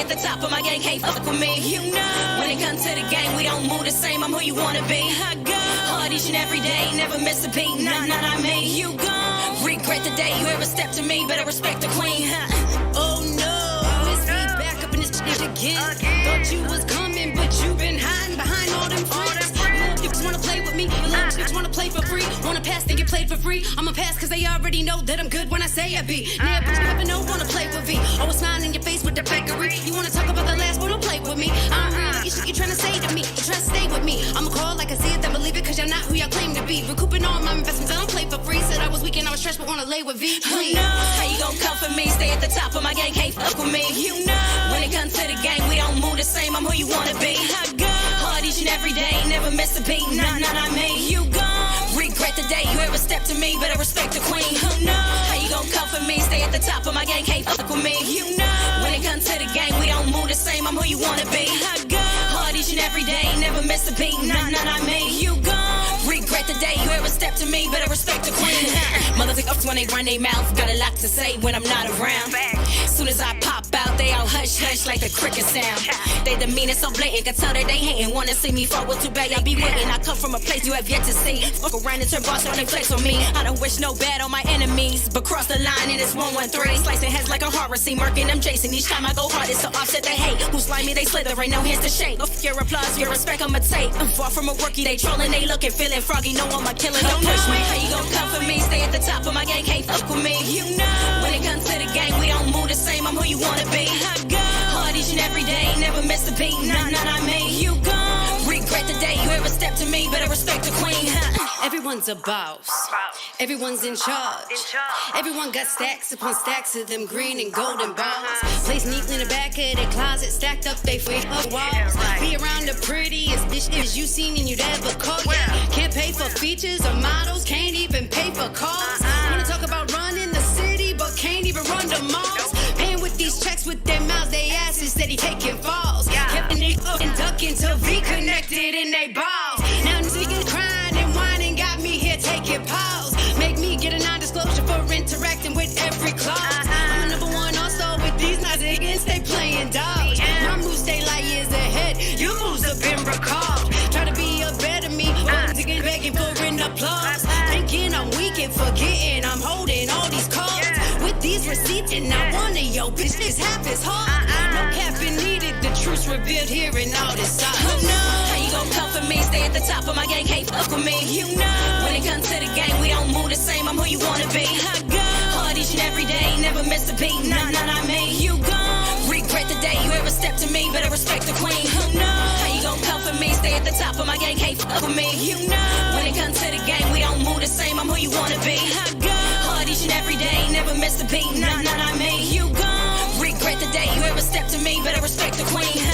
at the top of my game, can't fuck with me. You know, when it comes to the game, we don't move the same. I'm who you wanna be. I go hard each and every day, never miss a beat. Nah, I made you go. Regret the day you ever stepped to me, better respect the queen. Oh no, it's me back up in this shit again. Thought you was coming, but you been hiding behind all them friends. You just wanna play with me, you little chicks wanna play for free. Wanna pass, then get played for free. I'ma pass cause they already know that I'm good when I say I be. Nah, but you never know, wanna play with me. Always smiling in your face with the fakery. You wanna talk about the last, but don't play with me. I don't really get shit you tryna say to me. You try to stay with me. I'ma call like I see it, then believe it, cause you're not who y'all claim to be. Recouping all my investments, I don't play for free. Said I was weak and I was stressed, but wanna lay with V. Please. No. How you gon' come for me? Stay at the top of my game, can't fuck with me. You know, when it comes to the game, we don't move the same. I'm who you wanna be. I go hard each and every day, never miss a beat. Nah, I made you go. Regret the day you ever stepped to me, better respect the queen. Who knows? How you gon' come for me? Stay at the top of my game, can't fuck with me. You know, when it comes to the game, we don't move the same. I'm who you wanna be. I go hard each and every day, never miss a beat. Nah, I made you go. Regret the day you ever stepped to me, better respect the queen. Motherfuckers when they run their mouth, got a lot to say when I'm not around. Soon as I pop out, they all hush hush like the cricket sound. They demean it so blatant, can tell that they hating. Wanna see me fall with too bad, y'all be waiting. I come from a place you have yet to see. Fuck around and turn boss on they flex on me. I don't wish no bad on my enemies, but cross the line and it's 113. Slicing heads like a horror scene, murking them Jason. Each time I go hard, it's to offset the hate. Who slime me, they slither, ain't no hands to shake. If your applause, your respect, I'ma take. I'm far from a rookie, they trolling, they looking, feeling froggy. No one my killer, don't push me. How you gon' come for me? Stay at the top of my game, can't fuck with me. You know, when it comes to the game, we don't move the same. I'm who you wanna be. I go hard each and every day, never miss a beat. Nah, I made you go. Regret the day you ever stepped to me, better respect the queen. Everyone's a boss. Everyone's in charge. Everyone got stacks upon stacks of them green and golden balls. Placed neatly in the back of their closet, stacked up they free walls. Be around the prettiest bitches you seen and you'd ever call. Yeah, can't pay for features or models, can't even pay for cars. Wanna talk about running the city, but can't even run the malls. Paying with these checks with their mouths, they asses steady taking falls. Kept they up and ducking till V connected in they balls. Now niggas crying and whining, got me here taking pause. Make me get a non-disclosure for interacting with every clause. I'm a number one all-star with these nice niggas, they playing dogs. My moves stay like years ahead, your moves have been recalled. Try to be a better me, to get begging for an applause. Thinking I'm weak and forgetting I'm holding all these cards. With these receipts and not one of your bitches half as hard. No capping needed, the truth's revealed here in all this sauce. Who knows? How you gon' come for me? Stay at the top of my game, can't fuck with me. You know, when it comes to the game, we don't move the same. I'm who you wanna be. I go hard each and every day, never miss a beat. Nah, I made you go. Regret the day you ever stepped to me, better respect the queen. Who knows? How you gon' come for me? Stay at the top of my game, can't fuck with me. You know, when it comes to the game, we don't move the same. I'm who you wanna be. I go hard each and every day, never miss a beat. Nah, I made you go. Regret the day you ever stepped to me, better respect the queen.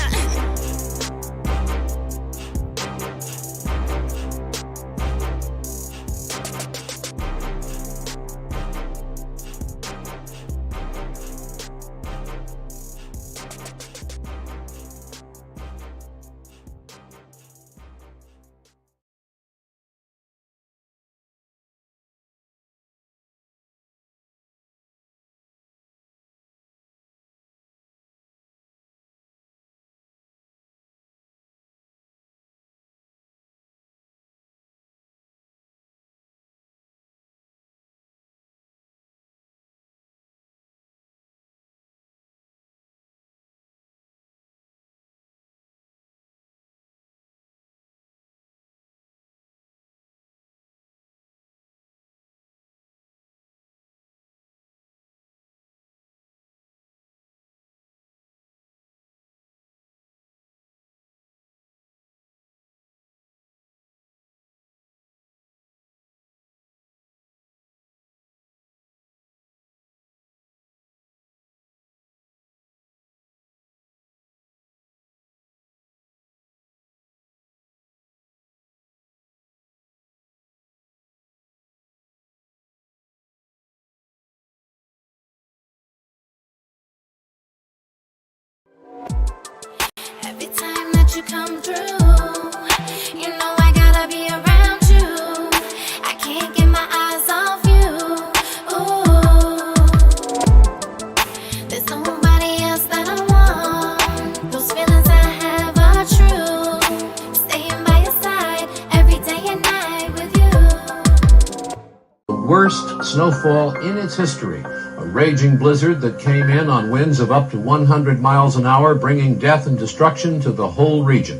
snowfall in its history. A raging blizzard that came in on winds of up to 100 miles an hour, bringing death and destruction to the whole region.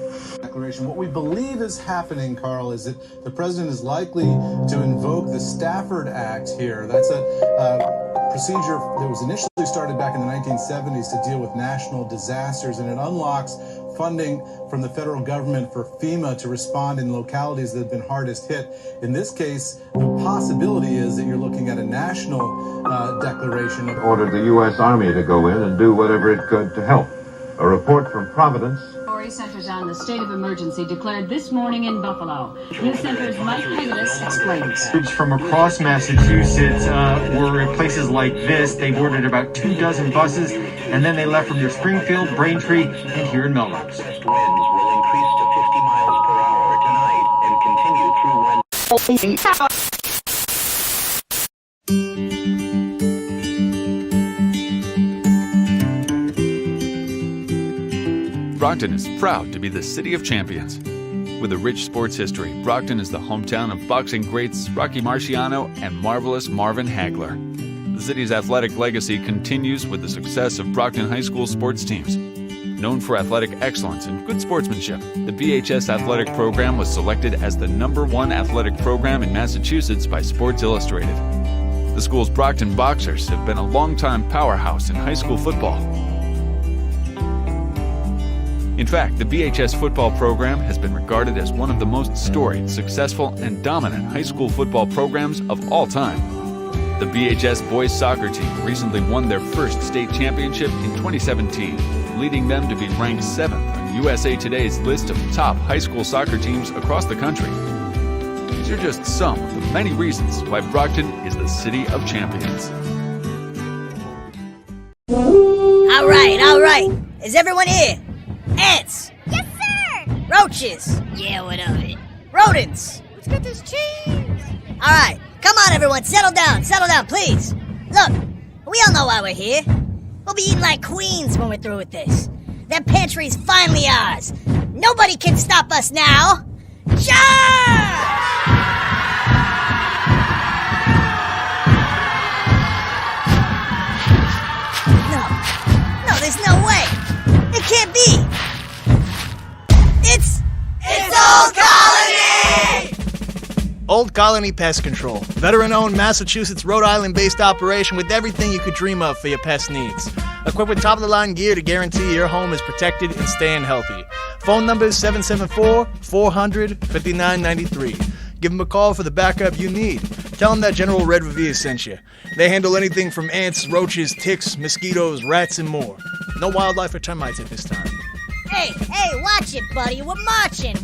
What we believe is happening, Carl, is that the president is likely to invoke the Stafford Act here. That's a procedure that was initially started back in the 1970s to deal with national disasters, and it unlocks funding from the federal government for FEMA to respond in localities that have been hardest hit. In this case, the possibility is that you're looking at a national declaration. Ordered the U.S. Army to go in and do whatever it could to help. A report from Providence Centers on the state of emergency declared this morning in Buffalo. News Center's Mike Pegasus explains. Troops from across Massachusetts were in places like this. They boarded about 24 buses, and then they left from near Springfield, Braintree, and here in Melrose. Winds will increase to 50 miles per hour tonight and continue through Wednesday. Brockton is proud to be the city of champions. With a rich sports history, Brockton is the hometown of boxing greats Rocky Marciano and marvelous Marvin Hagler. The city's athletic legacy continues with the success of Brockton High School sports teams. Known for athletic excellence and good sportsmanship, the BHS athletic program was selected as the #1 athletic program in Massachusetts by Sports Illustrated. The school's Brockton Boxers have been a longtime powerhouse in high school football. In fact, the BHS football program has been regarded as one of the most storied, successful, and dominant high school football programs of all time. The BHS boys soccer team recently won their first state championship in 2017, leading them to be ranked 7th on USA Today's list of top high school soccer teams across the country. These are just some of the many reasons why Brockton is the city of champions. All right. Is everyone here? Ants! Yes, sir! Roaches! Yeah, what of it? Rodents! Let's get this cheese! Alright, come on everyone, settle down, please. Look, we all know why we're here. We'll be eating like queens when we're through with this. That pantry's finally ours. Nobody can stop us now. Charge! No, there's no way. It can't be. It's Old Colony! Old Colony Pest Control. Veteran-owned Massachusetts, Rhode Island-based operation with everything you could dream of for your pest needs. Equipped with top-of-the-line gear to guarantee your home is protected and staying healthy. Phone number is 774-400-5993. Give them a call for the backup you need. Tell them that General Red Revere sent you. They handle anything from ants, roaches, ticks, mosquitoes, rats, and more. No wildlife or termites at this time. Hey, watch it, buddy. We're marching.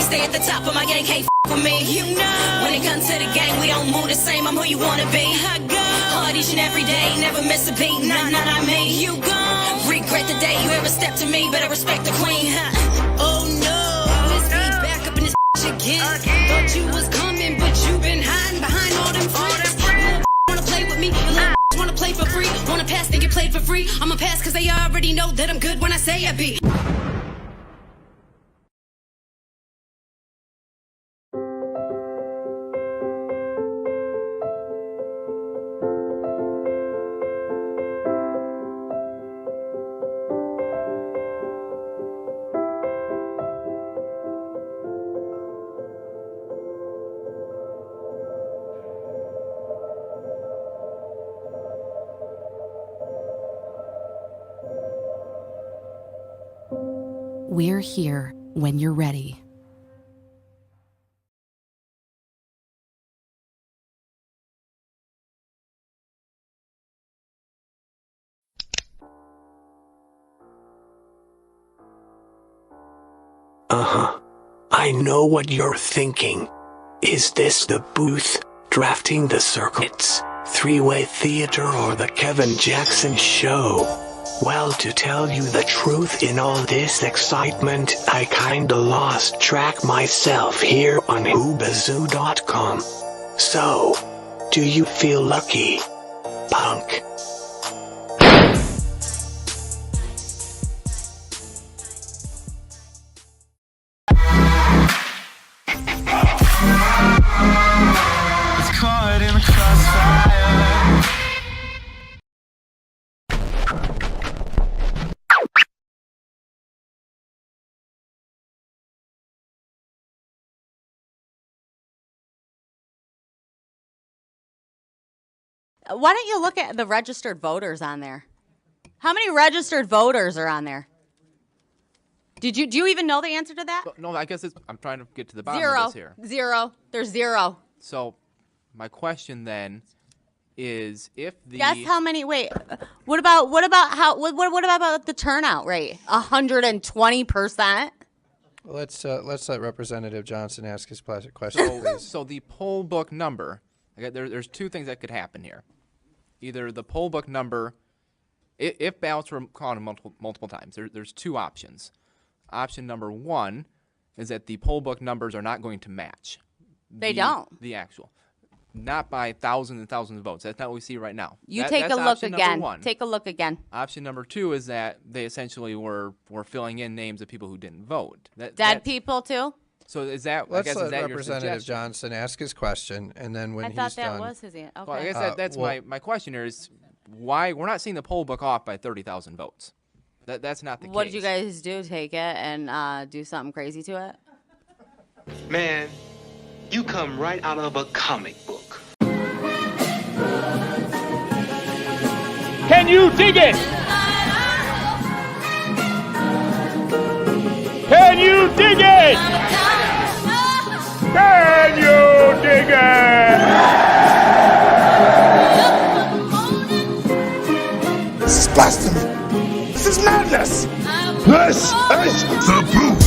Stay at the top of my game, can't with me. You know, when it comes to the game, we don't move the same. I'm who you wanna be. I go hard each and every day, never miss a beat. Not I mean, you gon' regret the day you ever stepped to me. Better respect the queen. Oh no, Miss me back up in this again. Thought you was coming, but you been hiding behind all them friends. Wanna play with me? Wanna play for free? Wanna pass, then get played for free? I'ma pass cause they already know that I'm good when I say I be. We're here when you're ready. I know what you're thinking. Is this the booth, drafting the circuits, three-way theater, or the Kevin Jackson show? Well, to tell you the truth, in all this excitement, I kinda lost track myself here on Hoobazoo.com. So, do you feel lucky, punk? It's caught in the crossfire. Why don't you look at the registered voters on there? How many registered voters are on there? Do you even know the answer to that? No, I guess I'm trying to get to the bottom Zero. of this here. Zero. There's zero. So, my question then is, if the Guess how many? Wait. What about the turnout rate? 120%. Let's let Representative Johnson ask his question, please. So the poll book number. There's two things that could happen here. Either the poll book number, if ballots were counted multiple times, there's two options. Option number one is that the poll book numbers are not going to match. They don't. The actual. Not by thousands and thousands of votes. That's not what we see right now. Take a look again. Take a look again. Option number two is that they essentially were filling in names of people who didn't vote. Dead people too? So is that? Let's I guess, let is that Representative Johnson ask his question, and then when I he's thought that done, was his answer. Okay. Well, I guess that's my question here is why we're not seeing the poll book off by 30,000 votes. That's not the case. What did you guys do? Take it and do something crazy to it? Man, you come right out of a comic book. Can you dig it? Can you dig it? Can you dig it? This is blasphemy. This is madness. This is the booth.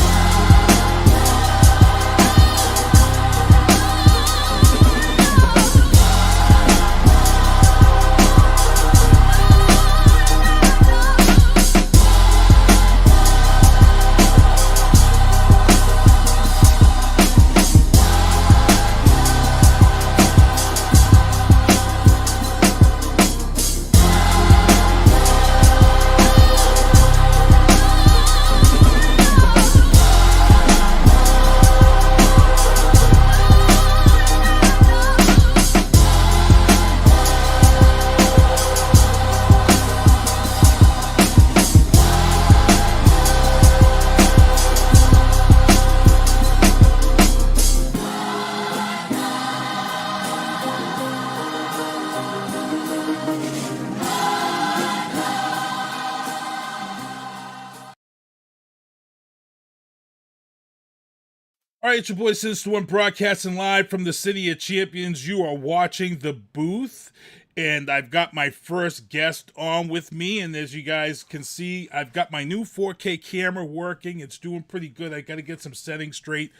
All right, it's your boy Sinister One broadcasting live from the City of Champions. You are watching The Booth, and I've got my first guest on with me. And as you guys can see, I've got my new 4K camera working. It's doing pretty good. I got to get some settings straight.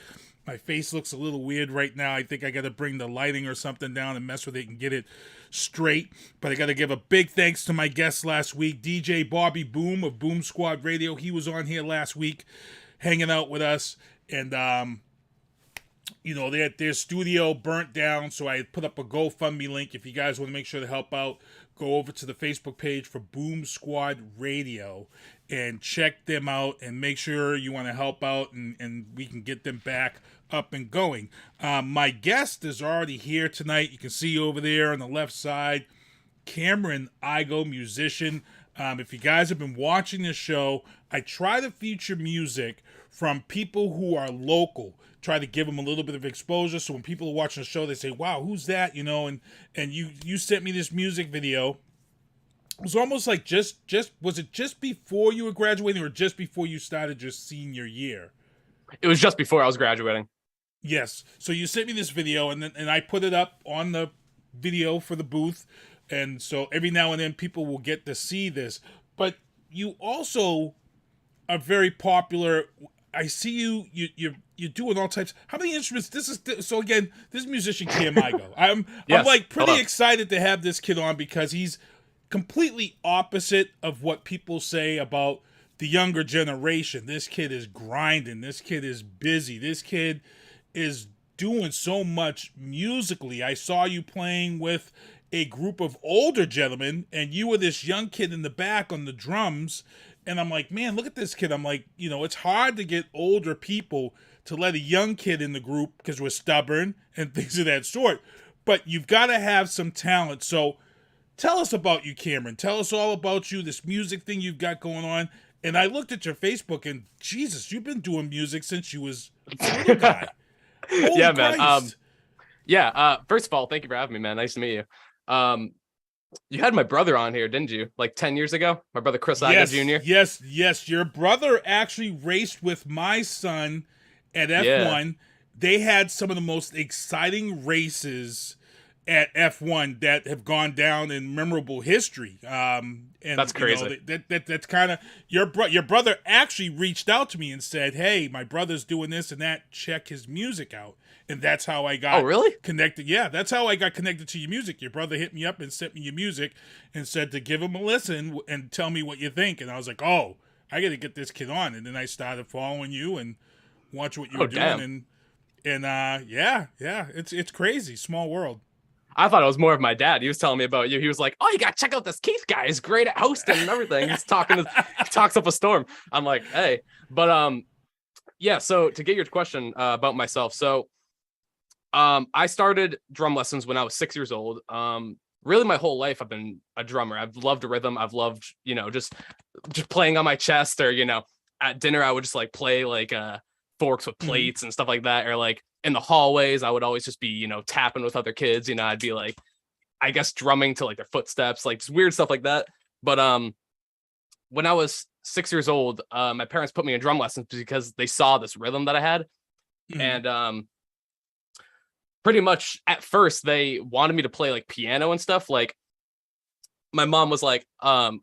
My face looks a little weird right now. I think I got to bring the lighting or something down and mess with it and get it straight. But I got to give a big thanks to my guest last week, DJ Bobby Boom of Boom Squad Radio. He was on here last week hanging out with us. And, you know, their studio burnt down, so I put up a GoFundMe link. If you guys want to make sure to help out, go over to the Facebook page for Boom Squad Radio and check them out and make sure you want to help out and we can get them back up and going. My guest is already here tonight. You can see over there on the left side, Cameron Igo, musician. If you guys have been watching this show, I try to feature music from people who are local. Try to give them a little bit of exposure, so when people are watching the show, they say, "Wow, who's that?" You know, and you sent me this music video. It was almost like was it just before you were graduating, or just before you started your senior year? It was just before I was graduating. Yes. So you sent me this video, and I put it up on the video for the booth, and so every now and then people will get to see this. But you also are very popular. I see you're doing all types. How many instruments? This is Musician Cam Igo. I'm like pretty excited to have this kid on because he's completely opposite of what people say about the younger generation. This kid is grinding. This kid is busy. This kid is doing so much musically. I saw you playing with a group of older gentlemen, and you were this young kid in the back on the drums. And I'm like, man, look at this kid. I'm like, it's hard to get older people to let a young kid in the group because we're stubborn and things of that sort. But you've got to have some talent. So tell us about you, Cameron. Tell us all about you, this music thing you've got going on. And I looked at your Facebook, and Jesus, you've been doing music since you was a little guy. Yeah, man. First of all, thank you for having me, man. Nice to meet you. You had my brother on here, didn't you? Like 10 years ago? My brother Chris Igo Jr.? Yes. Your brother actually raced with my son at F1. Yeah. They had some of the most exciting races at F1 that have gone down in memorable history. And that's crazy. That's kind of your brother actually reached out to me and said, "Hey, my brother's doing this and that. Check his music out." And that's how I got connected. Yeah, that's how I got connected to your music. Your brother hit me up and sent me your music and said to give him a listen and tell me what you think. And I was like, "Oh, I got to get this kid on." And then I started following you and watch what you were doing. And yeah, it's crazy. Small world. I thought it was more of my dad. He was telling me about you. He was like, "Oh, you got to check out this Keith guy. He's great at hosting and everything. He talks up a storm." I'm like, "Hey," but yeah. So to get your question about myself, so I started drum lessons when I was 6 years old. Really, my whole life I've been a drummer. I've loved rhythm. I've loved just playing on my chest, or at dinner I would just like play like forks with plates and stuff like that, or like in the hallways I would always just be tapping with other kids. I'd be like, I guess, drumming to like their footsteps, like just weird stuff like that. But when I was 6 years old, my parents put me in drum lessons because they saw this rhythm that I had. And pretty much at first they wanted me to play like piano and stuff. Like my mom was like,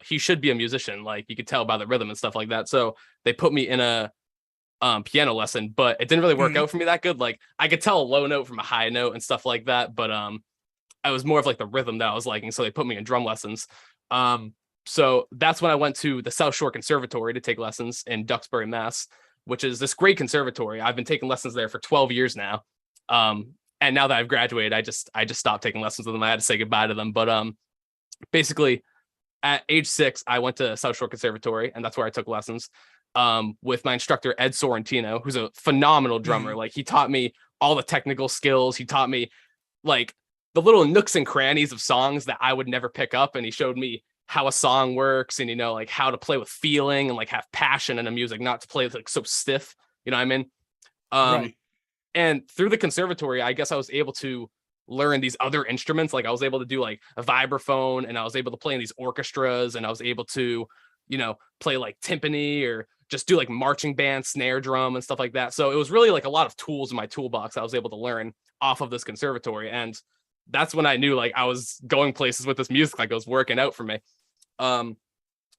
he should be a musician, like you could tell by the rhythm and stuff like that. So they put me in a piano lesson, but it didn't really work out for me that good. Like I could tell a low note from a high note and stuff like that, but I was more of like the rhythm that I was liking, so they put me in drum lessons. So that's when I went to the South Shore Conservatory to take lessons in Duxbury, Mass, which is this great conservatory. I've been taking lessons there for 12 years now. And now that I've graduated, I just stopped taking lessons with them. I had to say goodbye to them. But basically at age 6, I went to South Shore Conservatory, and that's where I took lessons with my instructor, Ed Sorrentino, who's a phenomenal drummer. Like he taught me all the technical skills. He taught me like the little nooks and crannies of songs that I would never pick up. And he showed me how a song works and, like how to play with feeling and like have passion in a music, not to play like so stiff, what I mean? Right. And through the conservatory, I guess I was able to learn these other instruments. Like I was able to do like a vibraphone, and I was able to play in these orchestras, and I was able to, play like timpani or just do like marching band, snare drum and stuff like that. So it was really like a lot of tools in my toolbox I was able to learn off of this conservatory. And that's when I knew like I was going places with this music, like it was working out for me.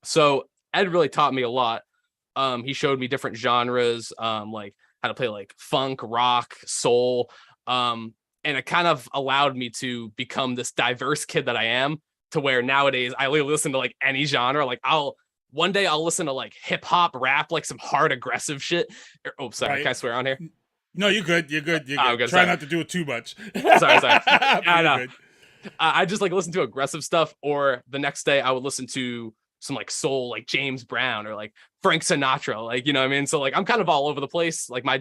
So Ed really taught me a lot. He showed me different genres, like how to play like funk, rock, soul. And it kind of allowed me to become this diverse kid that I am, to where nowadays I listen to like any genre. Like one day I'll listen to like hip hop, rap, like some hard aggressive shit. Oh, sorry. Right. Can I swear on here? No, you're good. You're good. You're good. Try not to do it too much. sorry. I know. I just like listen to aggressive stuff, or the next day I would listen to some like soul, like James Brown or like Frank Sinatra, like, what I mean? So like, I'm kind of all over the place. Like my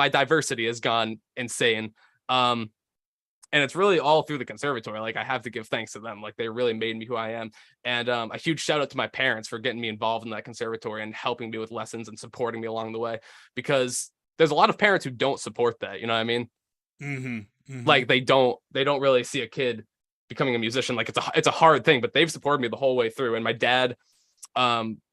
diversity has gone insane. And it's really all through the conservatory. Like I have to give thanks to them. Like they really made me who I am. And a huge shout out to my parents for getting me involved in that conservatory and helping me with lessons and supporting me along the way, because there's a lot of parents who don't support that. You know what I mean? Like they don't really see a kid becoming a musician. Like it's a hard thing, but they've supported me the whole way through. And my dad,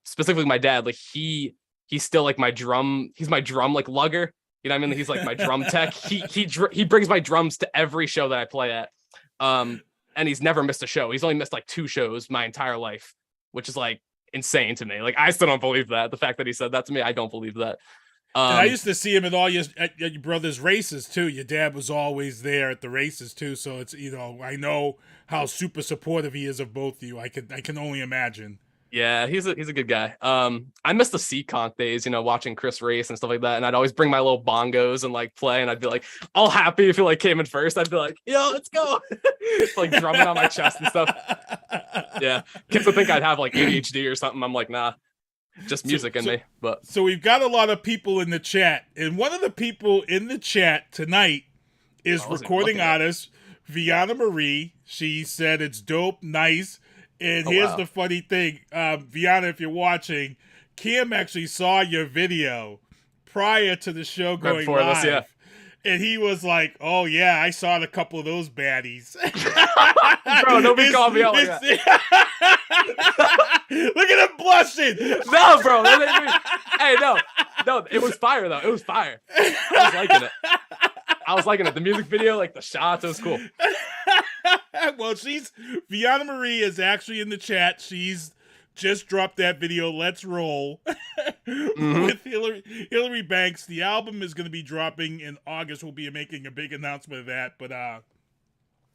specifically my dad, like he's still like he's my drum like lugger. You know what I mean? He's like my drum tech. He brings my drums to every show that I play at. And he's never missed a show. He's only missed like 2 shows my entire life, which is like insane to me. Like I still don't believe that. The fact that he said that to me, I don't believe that. And I used to see him at your brother's races too. Your dad was always there at the races too. So it's, I know how super supportive he is of both of you. I can only imagine. Yeah, he's a good guy. I miss the C-Conk days, watching Chris race and stuff like that. And I'd always bring my little bongos and like play, and I'd be like all happy if he like came in first. I'd be like, yo, let's go. Like drumming on my chest and stuff. Yeah. Kids would think I'd have like ADHD or something. I'm like, nah, just music in me. But so we've got a lot of people in the chat, and one of the people in the chat tonight is recording artist Viana Marie. She said it's dope, nice. And here's the funny thing, Viana, if you're watching, Cam actually saw your video prior to the show going live. And he was like, oh, yeah, I saw a couple of those baddies. Bro, nobody called me out like that. Look at him blushing. No, bro. Hey, no, it was fire, though. It was fire. I was liking it. The music video, like the shots, it was cool. Well, Viana Marie is actually in the chat. She's just dropped that video, Let's Roll, with Hillary Banks. The album is going to be dropping in August. We'll be making a big announcement of that. But wow,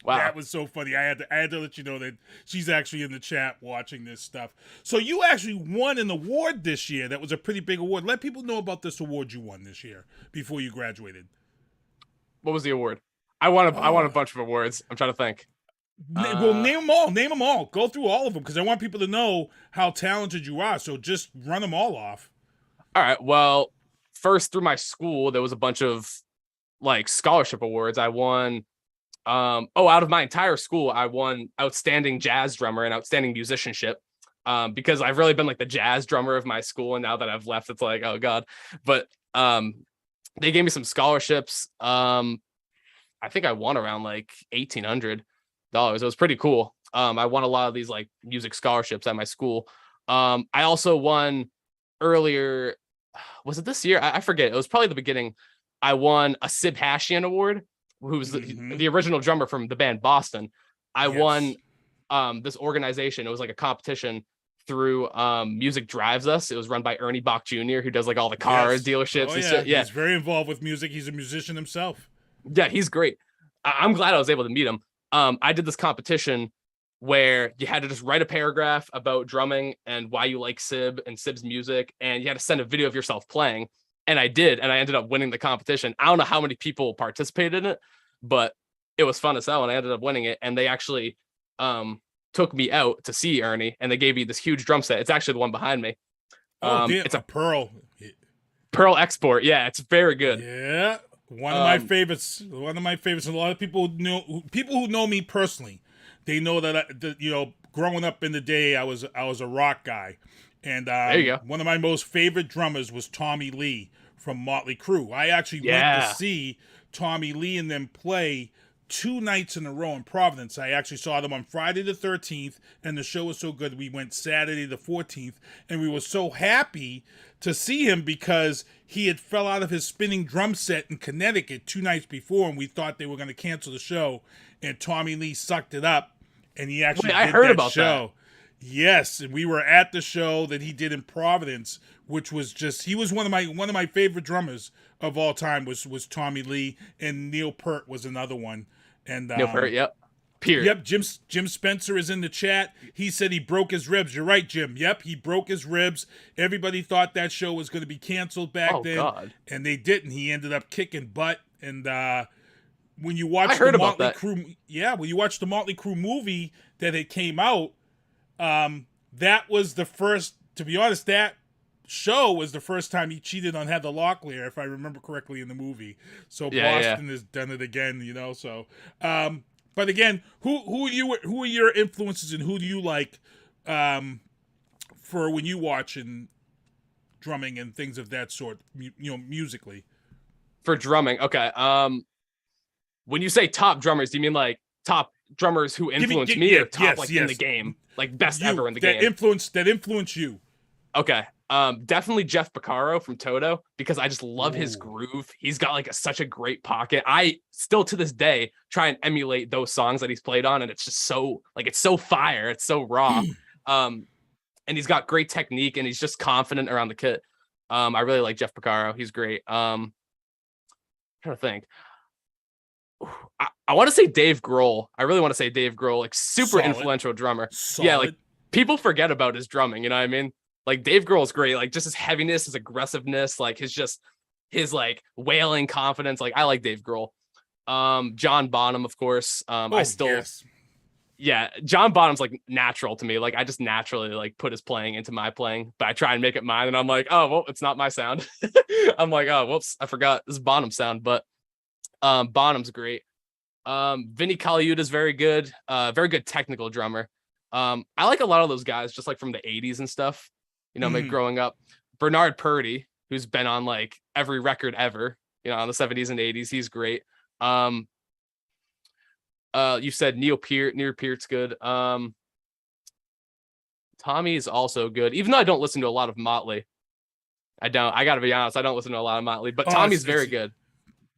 that was so funny. I had to let you know that she's actually in the chat watching this stuff. So you actually won an award this year. That was a pretty big award. Let people know about this award you won this year before you graduated. What was the award? I won a bunch of awards. I'm trying to think. Well, name them all. Name them all. Go through all of them because I want people to know how talented you are. So just run them all off. All right. Well, first through my school, there was a bunch of like scholarship awards. I won. Out of my entire school, I won outstanding jazz drummer and outstanding musicianship. Because I've really been like the jazz drummer of my school, and now that I've left, it's like, oh god. But they gave me some scholarships. I think I won around like $1,800. It was pretty cool. I won a lot of these like music scholarships at my school. I also won earlier. Was it this year? I forget. It was probably the beginning. I won a Sib Hashian award, who was the original drummer from the band Boston. I won this organization. It was like a competition through Music Drives Us. It was run by Ernie Bach Jr., who does like all the car dealerships and shit. Yeah, he's very involved with music. He's a musician himself. Yeah, he's great. I'm glad I was able to meet him. I did this competition where you had to just write a paragraph about drumming and why you like Sib and Sib's music, and you had to send a video of yourself playing. And I did, and I ended up winning the competition. I don't know how many people participated in it, but it was fun as hell, and I ended up winning it. And they actually took me out to see Ernie, and they gave me this huge drum set. It's actually the one behind me. It's a Pearl Export. Yeah, it's very good. Yeah. One of my favorites. One of my favorites. A lot of people who know me personally, they know that growing up in the day, I was a rock guy, and there you go. One of my most favorite drummers was Tommy Lee from Motley Crue. I actually went to see Tommy Lee and them play 2 nights in a row in Providence. I actually saw them on Friday the 13th, and the show was so good we went Saturday the 14th, and we were so happy to see him because he had fell out of his spinning drum set in Connecticut 2 nights before, and we thought they were going to cancel the show, and Tommy Lee sucked it up, and he actually did I heard that about show. That. Yes, and we were at the show that he did in Providence, which was he was one of my favorite drummers of all time was Tommy Lee, and Neil Peart was another one. And Neil Peart, yep. Peart. Yep, Jim Spencer is in the chat. He said he broke his ribs. You're right, Jim. Yep, he broke his ribs. Everybody thought that show was going to be canceled back then, God. And they didn't. He ended up kicking butt. And when you watch the Motley Crue, when you watch the Motley Crue movie that it came out, that was the first. To be honest, that show was the first time he cheated on Heather Locklear, if I remember correctly in the movie. So Boston has done it again, So, but again, who are your influences and who do you like for when you watch and drumming and things of that sort, musically? For drumming, okay. When you say top drummers, do you mean like top drummers who influenced me, or top in the game, like best ever in the game? That influence you. Okay. Definitely Jeff Porcaro from Toto, because I just love his groove. He's got like such a great pocket. I still to this day try and emulate those songs that he's played on, and it's just so it's so fire. It's so raw. And he's got great technique, and he's just confident around the kit. I really like Jeff Porcaro. He's great. I'm trying to think. I want to say Dave Grohl. I really want to say Dave Grohl, like super Solid. Influential drummer. Solid. Yeah, like people forget about his drumming. You know what I mean? Like Dave Grohl's great. Like just his heaviness, his aggressiveness, like his like wailing confidence. Like I like Dave Grohl. John Bonham, of course. Yeah, John Bonham's like natural to me. Like I just naturally like put his playing into my playing, but I try and make it mine, and I'm like, oh well, it's not my sound. I'm like, oh whoops, I forgot this is Bonham's sound, but Bonham's great. Vinny Colaiuta is very good technical drummer. I like a lot of those guys just like from the 80s and stuff, you know, like growing up. Bernard Purdy, who's been on like every record ever, you know, on the 70s and 80s, he's great. You said Neil Peart's good. Tommy is also good, even though I don't listen to a lot of Motley. I gotta be honest, I don't listen to a lot of Motley, but Tommy's very good.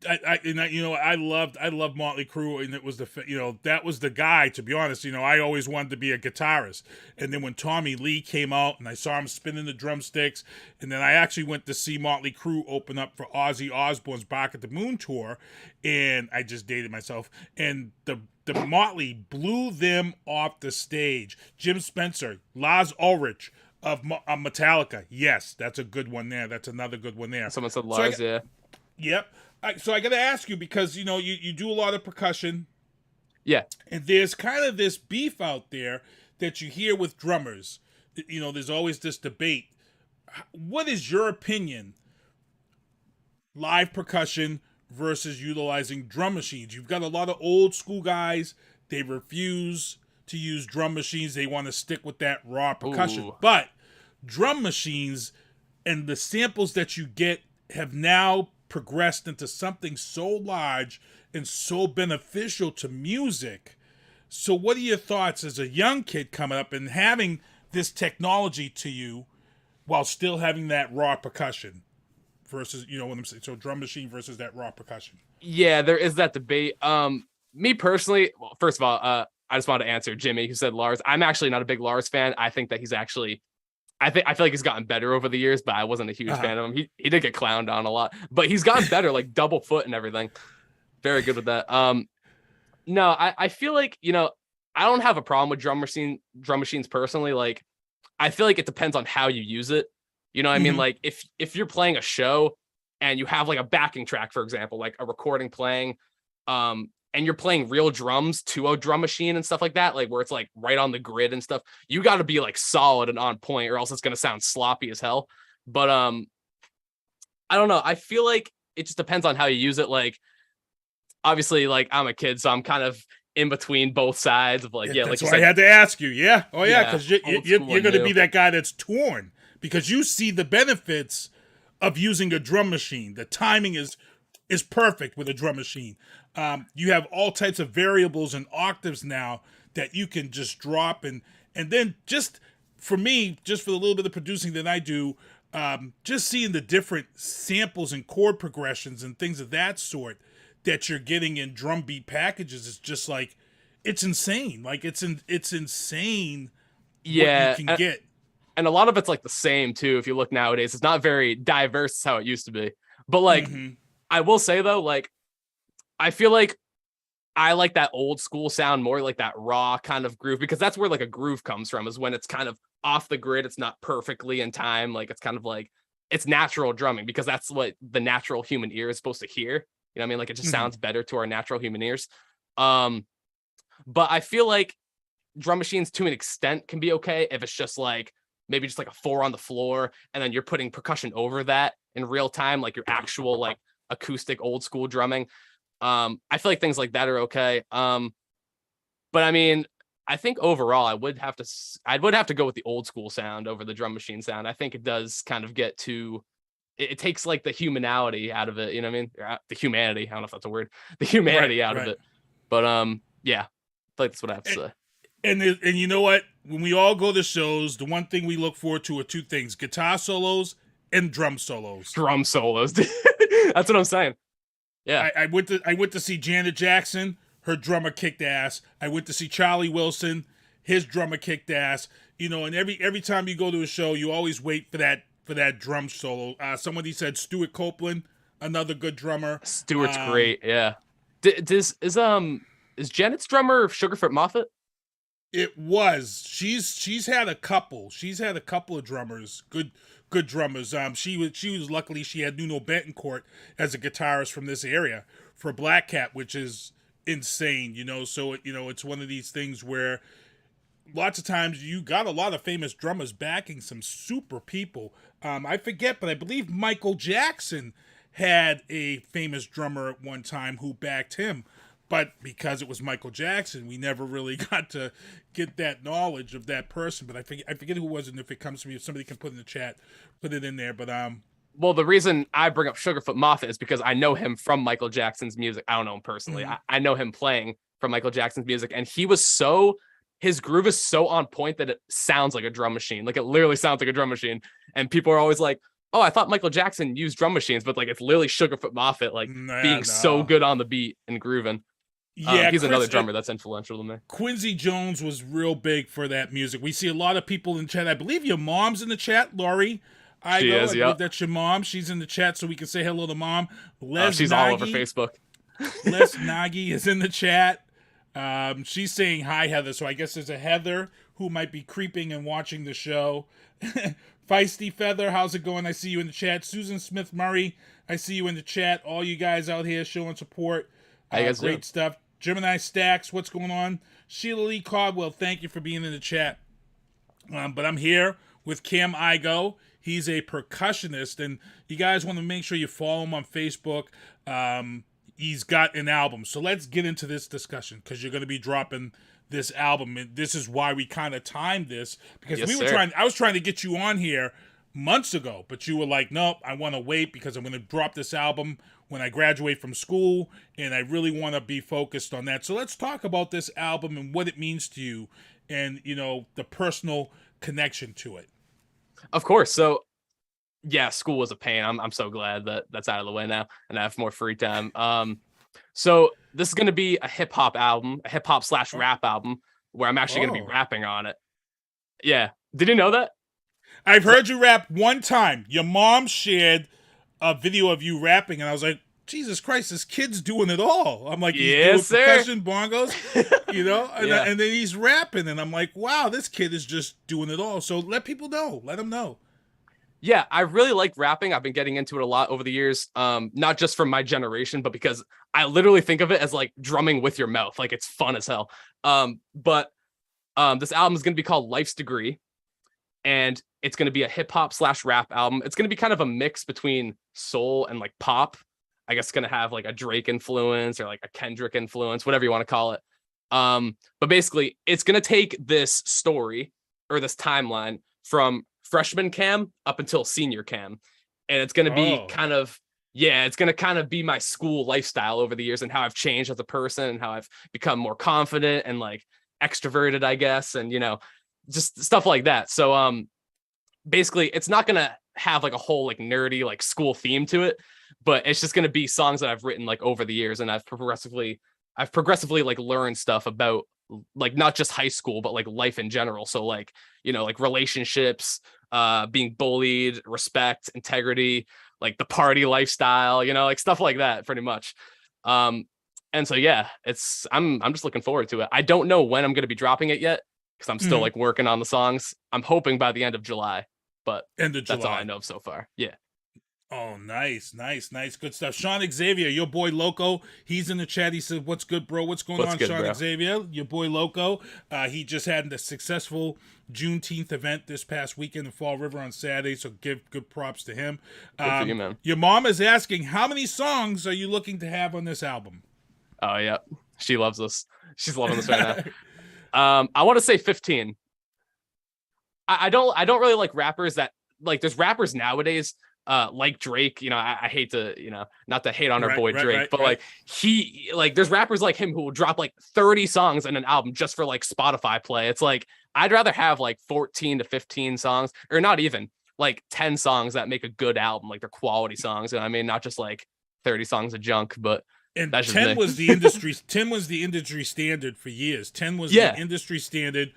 I loved Motley Crue, and it was that was the guy, to be honest. I always wanted to be a guitarist, and then when Tommy Lee came out and I saw him spinning the drumsticks, and then I actually went to see Motley Crue open up for Ozzy Osbourne's Bark at the Moon tour, and I just dated myself, and the Motley blew them off the stage. Jim Spencer, Lars Ulrich of Metallica, yes, that's a good one there. That's another good one there. Someone said Lars, yeah. Yep. So I got to ask you, because, you do a lot of percussion. Yeah. And there's kind of this beef out there that you hear with drummers. There's always this debate. What is your opinion? Live percussion versus utilizing drum machines. You've got a lot of old school guys. They refuse to use drum machines. They want to stick with that raw percussion. Ooh. But drum machines and the samples that you get have now progressed into something so large and so beneficial to music. So what are your thoughts as a young kid coming up and having this technology to you while still having that raw percussion versus, what I'm saying? So drum machine versus that raw percussion. Yeah, there is that debate. Me personally, well, first of all, I just wanted to answer Jimmy, who said Lars. I'm actually not a big Lars fan. I think that he's actually I feel like he's gotten better over the years, but I wasn't a huge fan of him. He did get clowned on a lot, but he's gotten better, like double foot and everything. Very good with that. No, I feel like, I don't have a problem with drum machines personally. Like, I feel like it depends on how you use it. You know what I mean? Like if you're playing a show and you have like a backing track, for example, like a recording playing, and you're playing real drums to a drum machine and stuff like that, like where it's like right on the grid and stuff, you got to be like solid and on point, or else it's going to sound sloppy as hell. But I don't know. I feel like it just depends on how you use it. Like, obviously, like I'm a kid, so I'm kind of in between both sides of like, yeah, that's like why I had to ask you. Yeah. Oh yeah. Cause you're going to be that guy that's torn because you see the benefits of using a drum machine. The timing is perfect with a drum machine. You have all types of variables and octaves now that you can just drop, and then just for me, just for the little bit of producing that I do, just seeing the different samples and chord progressions and things of that sort that you're getting in drum beat packages is just like, it's insane. Like it's insane. Yeah, what you can get. And a lot of it's like the same too. If you look nowadays, it's not very diverse as how it used to be. But like, I will say though, like, I feel like I like that old school sound more, like that raw kind of groove, because that's where like a groove comes from, is when it's kind of off the grid. It's not perfectly in time. Like it's kind of like, it's natural drumming, because that's what the natural human ear is supposed to hear. You know what I mean? Like it just sounds better to our natural human ears. But I feel like drum machines to an extent can be okay if it's just like, maybe just like a 4 on the floor, and then you're putting percussion over that in real time, like your actual like acoustic old school drumming. I feel like things like that are okay. But I mean, I think overall I would have to go with the old school sound over the drum machine sound. I think it does kind of get to, it takes like the humanality out of it. You know what I mean? The humanity. I don't know if that's a word. The humanity out of it. But yeah, I feel like that's what I have to say. And you know what? When we all go to shows, the one thing we look forward to are two things: guitar solos and drum solos. Drum solos. That's what I'm saying. Yeah. I went to see Janet Jackson. Her drummer kicked ass. I went to see Charlie Wilson. His drummer kicked ass. And every time you go to a show, you always wait for that for that drum solo. Somebody said Stuart Copeland, another good drummer. Stuart's great, yeah. Is Janet's drummer Sugarfoot Moffat? It was. She's had a couple. She's had a couple of drummers, good drummers. She was luckily she had Nuno Betancourt as a guitarist from this area for Black Cat, which is insane, you know. So it's one of these things where lots of times you got a lot of famous drummers backing some super people. I forget, but I believe Michael Jackson had a famous drummer at one time who backed him. But because it was Michael Jackson, we never really got to get that knowledge of that person. But I forget who it was, and if it comes to me, if somebody can put in the chat, put it in there. But well, the reason I bring up Sugarfoot Moffat is because I know him from Michael Jackson's music. I don't know him personally. Mm-hmm. I know him playing from Michael Jackson's music, and his groove is so on point that it sounds like a drum machine. Like, it literally sounds like a drum machine. And people are always like, oh, I thought Michael Jackson used drum machines, but like it's literally Sugarfoot Moffat, like being so good on the beat and grooving. Yeah, he's another drummer that's influential to me. Quincy Jones was real big for that music. We see a lot of people in chat. I believe your mom's in the chat, Laurie. I believe that's your mom. She's in the chat, so we can say hello to mom. She's all over Facebook. Les Nagy is in the chat. She's saying hi, Heather. So I guess there's a Heather who might be creeping and watching the show. Feisty Feather, how's it going? I see you in the chat. Susan Smith Murray, I see you in the chat. All you guys out here showing support. Great stuff. Gemini Stacks, what's going on? Sheila Lee Caldwell, thank you for being in the chat. But I'm here with Cam Igo. He's a percussionist, and you guys want to make sure you follow him on Facebook. He's got an album. So let's get into this discussion, because you're going to be dropping this album, and this is why we kind of timed this, because I was trying to get you on here months ago, but you were like, nope, I want to wait because I'm going to drop this album when I graduate from school, and I really want to be focused on that. So let's talk about this album and what it means to you, and the personal connection to it. Of course. So yeah, school was a pain. I'm so glad that that's out of the way now and I have more free time. So this is going to be a hip hop album, a hip hop / rap album, where I'm actually going to be rapping on it. Yeah. Did you know that? I've heard you rap one time. Your mom shared a video of you rapping, and I was like, Jesus Christ, this kid's doing it all. I'm like, he's doing percussion, bongos, and then he's rapping, and I'm like, wow, this kid is just doing it all. So let people know. Let them know. Yeah, I really like rapping. I've been getting into it a lot over the years, not just from my generation, but because I literally think of it as like drumming with your mouth. Like, it's fun as hell. But this album is going to be called Life's Degree, and it's going to be a hip hop / rap album. It's going to be kind of a mix between soul and like pop. I guess it's going to have like a Drake influence or like a Kendrick influence, whatever you want to call it. But basically, it's going to take this story or this timeline from freshman Cam up until senior Cam. And it's going to be it's going to kind of be my school lifestyle over the years and how I've changed as a person and how I've become more confident and like extroverted, I guess. And, just stuff like that. So basically, it's not going to have like a whole like nerdy like school theme to it, but it's just going to be songs that I've written like over the years, and I've progressively like learned stuff about like not just high school but like life in general. So like like relationships, being bullied, respect, integrity, like the party lifestyle, like stuff like that pretty much. And so yeah, I'm just looking forward to it. I don't know when I'm going to be dropping it yet because I'm still like working on the songs. I'm hoping by the end of July, but that's all I know of so far. Yeah. Oh, nice. Good stuff. Sean Xavier, your boy Loco, he's in the chat. He said, what's good, bro? What's going on, Sean Xavier? Your boy Loco. He just had a successful Juneteenth event this past weekend in Fall River on Saturday, so give good props to him. Good for you, man. Your mom is asking, how many songs are you looking to have on this album? Oh, yeah. She loves this. She's loving this right now. I want to say 15. I don't really like rappers that, like, there's rappers nowadays like Drake, I hate to, not to hate on our boy Drake, but like he, like, there's rappers like him who will drop like 30 songs in an album just for like Spotify play. It's like, I'd rather have like 14 to 15 songs, or not even like 10 songs that make a good album, like they're quality songs. And I mean, not just like 30 songs of junk, but and that's 10 was the industry 10 was the industry standard for years. 10 was the industry standard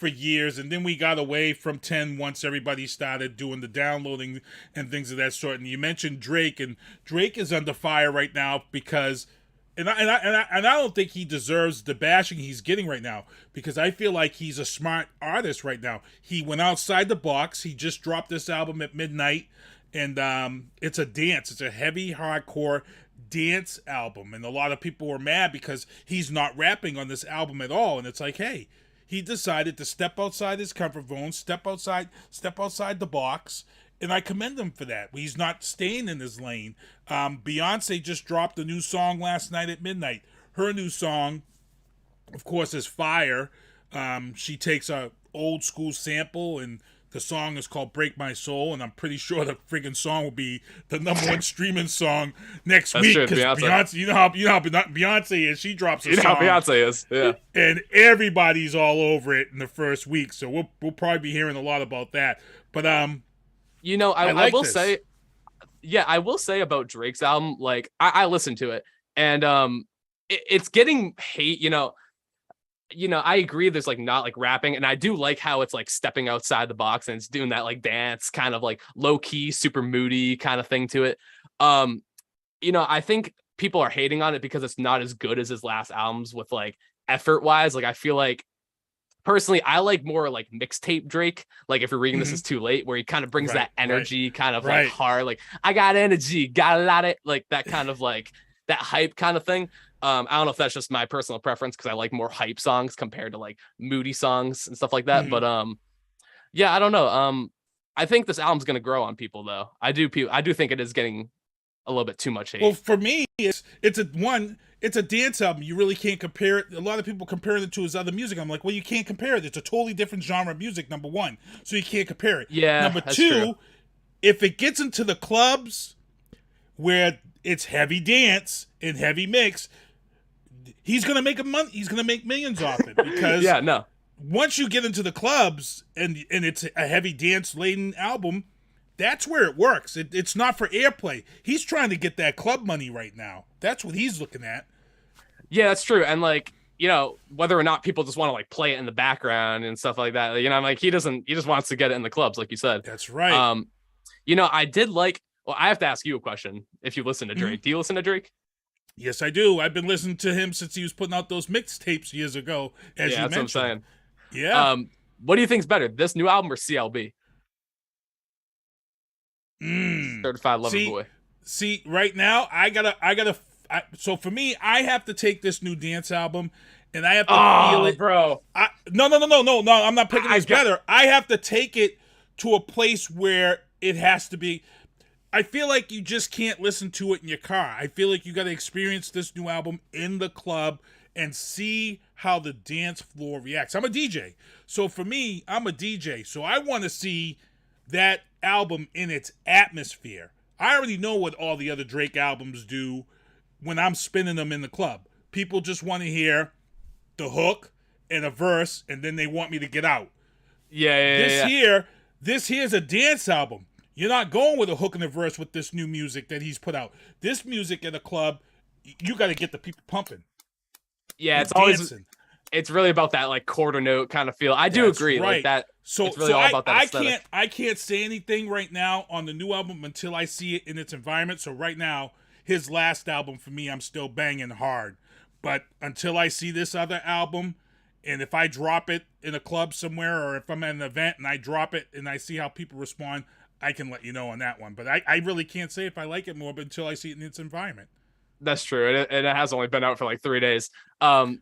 for years, and then we got away from 10 once everybody started doing the downloading and things of that sort. And you mentioned Drake, and Drake is under fire right now because, and I don't think he deserves the bashing he's getting right now, because I feel like he's a smart artist right now. He went outside the box. He just dropped this album at midnight, and it's a dance. It's a heavy hardcore dance album, and a lot of people were mad because he's not rapping on this album at all. And it's like, hey, he decided to step outside his comfort zone, step outside the box, and I commend him for that. He's not staying in his lane. Beyonce just dropped a new song last night at midnight. Her new song, of course, is fire. She takes a old school sample, and the song is called Break My Soul, and I'm pretty sure the friggin' song will be the #1 streaming song next week. Because Beyonce, you know how Beyonce is. She drops a song. You know how Beyonce is, yeah. And everybody's all over it in the first week, so we'll probably be hearing a lot about that. But you know, I will say, yeah, I will say about Drake's album, like I listened to it, and it's getting hate, you know, I agree there's like not like rapping, and I do like how it's like stepping outside the box and it's doing that like dance kind of like low key, super moody kind of thing to it. You know, I think people are hating on it because it's not as good as his last albums with like effort wise. Like I feel like personally, I like more like mixtape Drake. Like if you're reading This Is Too Late, where he kind of brings that energy kind of like hard, like I got energy, got a lot of like that kind of like that hype kind of thing. I don't know if that's just my personal preference because I like more hype songs compared to like moody songs and stuff like that. But yeah, I don't know. I think this album's gonna grow on people though. I do think it is getting a little bit too much hate. Well, for me, it's a dance album. You really can't compare it. A lot of people comparing it to his other music. I'm like, well, you can't compare it. It's a totally different genre of music, number one. So you can't compare it. Yeah. Number two, if it gets into the clubs where it's heavy dance and heavy mix, he's gonna make He's gonna make millions off it because once you get into the clubs and it's a heavy dance laden album, that's where it works. It's not for airplay. He's trying to get that club money right now. That's what he's looking at. Yeah, that's true. And like, you know, whether or not people just want to like play it in the background and stuff like that, you know, I'm like, he just wants to get it in the clubs, like you said. That's right. You know, I have to ask you a question. If you listen to Drake, do you listen to Drake? Yes, I do. I've been listening to him since he was putting out those mixtapes years ago, as you mentioned. That's what I'm saying. Yeah. What do you think's better, this new album or CLB? Certified Lover Boy. See, right now, so for me, I have to take this new dance album, and I have to feel it. Bro. No, I'm not picking this better. I have to take it to a place where it has to be. I feel like you just can't listen to it in your car. I feel like you got to experience this new album in the club and see how the dance floor reacts. I'm a DJ. So for me, I'm a DJ. So I want to see that album in its atmosphere. I already know what all the other Drake albums do when I'm spinning them in the club. People just want to hear the hook and a verse, and then they want me to get out. This here's a dance album. You're not going with a hook and a verse with this new music that he's put out. This music at a club, you got to get the people pumping. Yeah, it's really about that like quarter note kind of feel. I do agree, like that. So it's really all about that aesthetic. I can't say anything right now on the new album until I see it in its environment. So right now, his last album for me, I'm still banging hard. But until I see this other album, and if I drop it in a club somewhere, or if I'm at an event and I drop it and I see how people respond, I can let you know on that one. But I really can't say if I like it more until I see it in its environment. That's true. And it has only been out for like 3 days. I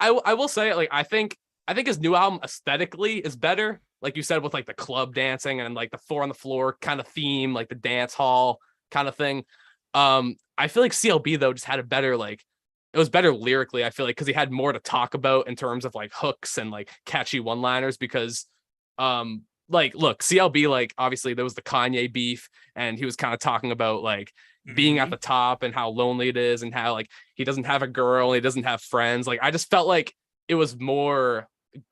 will say, like, I think his new album aesthetically is better. Like you said, with like the club dancing and like the 4 on the floor kind of theme, like the dance hall kind of thing. I feel like CLB though just had a better, like, it was better lyrically. I feel like because he had more to talk about in terms of like hooks and like catchy one-liners because like, look, CLB, like, obviously there was the Kanye beef and he was kind of talking about like being at the top and how lonely it is and how like he doesn't have a girl, he doesn't have friends. Like, I just felt like it was more,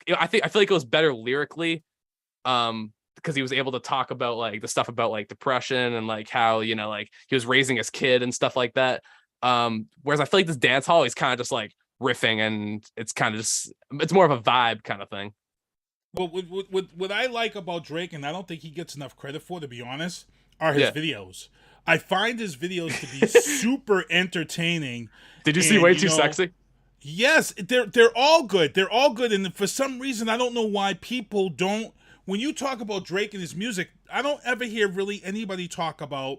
I feel like it was better lyrically because he was able to talk about like the stuff about like depression and like how, you know, like he was raising his kid and stuff like that. Whereas I feel like this dance hall, he's kind of just like riffing and it's kind of just, it's more of a vibe kind of thing. Well, what I like about Drake, and I don't think he gets enough credit for, to be honest, are his videos. I find his videos to be super entertaining. Did you see Way Too Sexy? Yes, they're all good. They're all good, and for some reason, I don't know why people don't. When you talk about Drake and his music, I don't ever hear really anybody talk about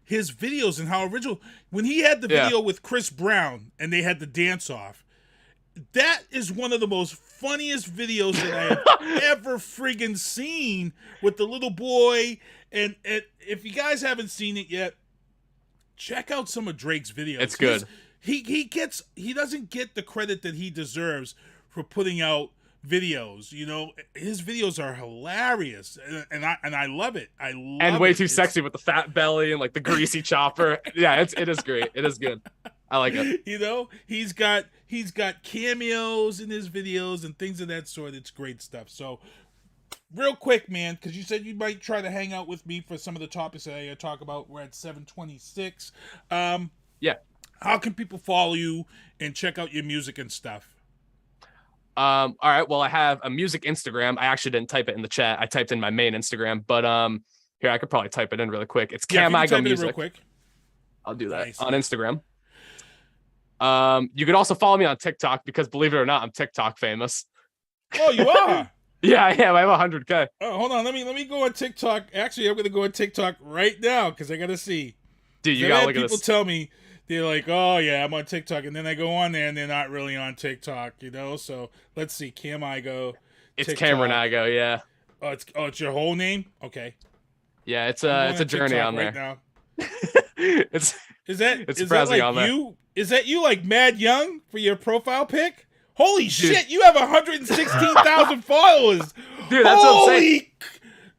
his videos and how original. When he had the video with Chris Brown and they had the dance off, that is one of the most funniest videos that I have ever friggin' seen with the little boy. And if you guys haven't seen it yet, check out some of Drake's videos. It's good. He doesn't get the credit that he deserves for putting out videos. You know, his videos are hilarious, and I love it. I love and Way Too Sexy with the fat belly and like the greasy chopper. Yeah, it is great. It is good. I like it. You know, he's got cameos in his videos and things of that sort. It's great stuff. So, real quick, man, because you said you might try to hang out with me for some of the topics that I talk about. We're at 7:26. Yeah. How can people follow you and check out your music and stuff? All right. Well, I have a music Instagram. I actually didn't type it in the chat. I typed in my main Instagram, but here I could probably type it in really quick. It's Cam Igo Music. Real quick. I'll do that on Instagram. You could also follow me on TikTok because, believe it or not, I'm TikTok famous. Oh, you are? Yeah, I am. I have 100K. Oh, hold on. Let me go on TikTok. Actually, I'm gonna go on TikTok right now because I gotta see. Dude, you gotta look at this. People tell me they're like, "Oh yeah, I'm on TikTok," and then I go on there and they're not really on TikTok, you know. So let's see, Cam Igo. It's TikTok. Cameron Igo, yeah. Oh, it's your whole name? Okay. Yeah, it's a journey TikTok on there. Right now. Is that like on you? Is that you like mad young for your profile pic? Holy shit, you have 116,000 followers. Dude, that's what I'm saying.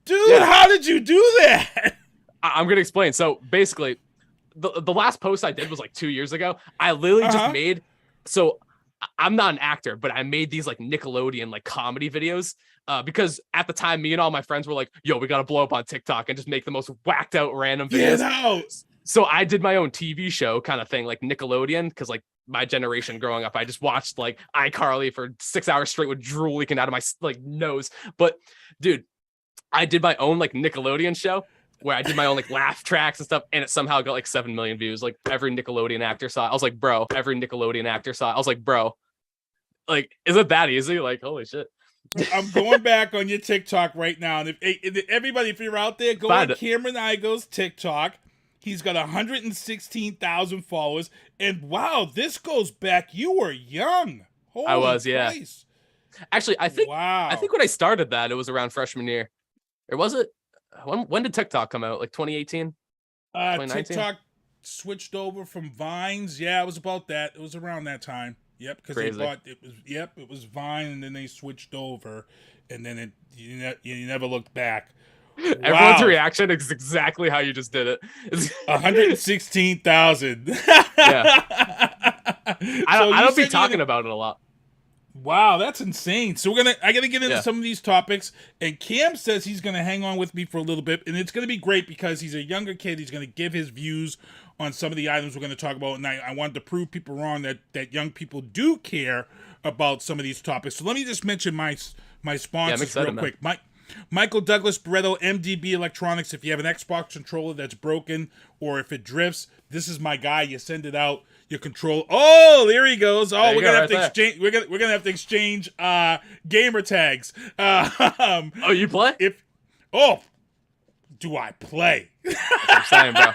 Dude, how did you do that? I'm going to explain. So basically, the last post I did was like 2 years ago. I literally just made, so I'm not an actor, but I made these like Nickelodeon like comedy videos because at the time, me and all my friends were like, yo, we got to blow up on TikTok and just make the most whacked out random videos. Get out. So I did my own TV show kind of thing, like Nickelodeon, because like my generation growing up, I just watched like iCarly for 6 hours straight with drool leaking out of my like nose. But dude, I did my own like Nickelodeon show where I did my own like laugh tracks and stuff, and it somehow got like 7 million views. Like every Nickelodeon actor saw it. I was like, bro, every Nickelodeon actor saw it. I was like, bro, like, is it that easy? Like, holy shit. I'm going back on your TikTok right now. And if everybody, if you're out there, go on Cameron Igo's TikTok. He's got 116,000 followers. And wow, this goes back. You were young. Holy I was, yeah. Christ. Actually, I think when I started that, it was around freshman year. Or was it? When did TikTok come out? Like 2018? 2019? TikTok switched over from Vines. Yeah, it was about that. It was around that time. Yep, because they bought it was. Yep, it was Vine, and then they switched over, and then you never looked back. Everyone's reaction is exactly how you just did it. 116,000. Yeah. I don't be talking about it a lot. Wow, that's insane. So I gotta get into some of these topics, and Cam says he's gonna hang on with me for a little bit, and it's gonna be great because he's a younger kid. He's gonna give his views on some of the items we're gonna talk about, and I wanted to prove people wrong that young people do care about some of these topics. So let me just mention my sponsors real quick. Michael Douglas Barretto, MDB Electronics. If you have an Xbox controller that's broken or if it drifts, this is my guy. You send it out, your control. Oh, there he goes. Oh, we're gonna have to exchange. We're gonna have to exchange gamer tags. Oh, you play? Do I play? That's what I'm saying, bro.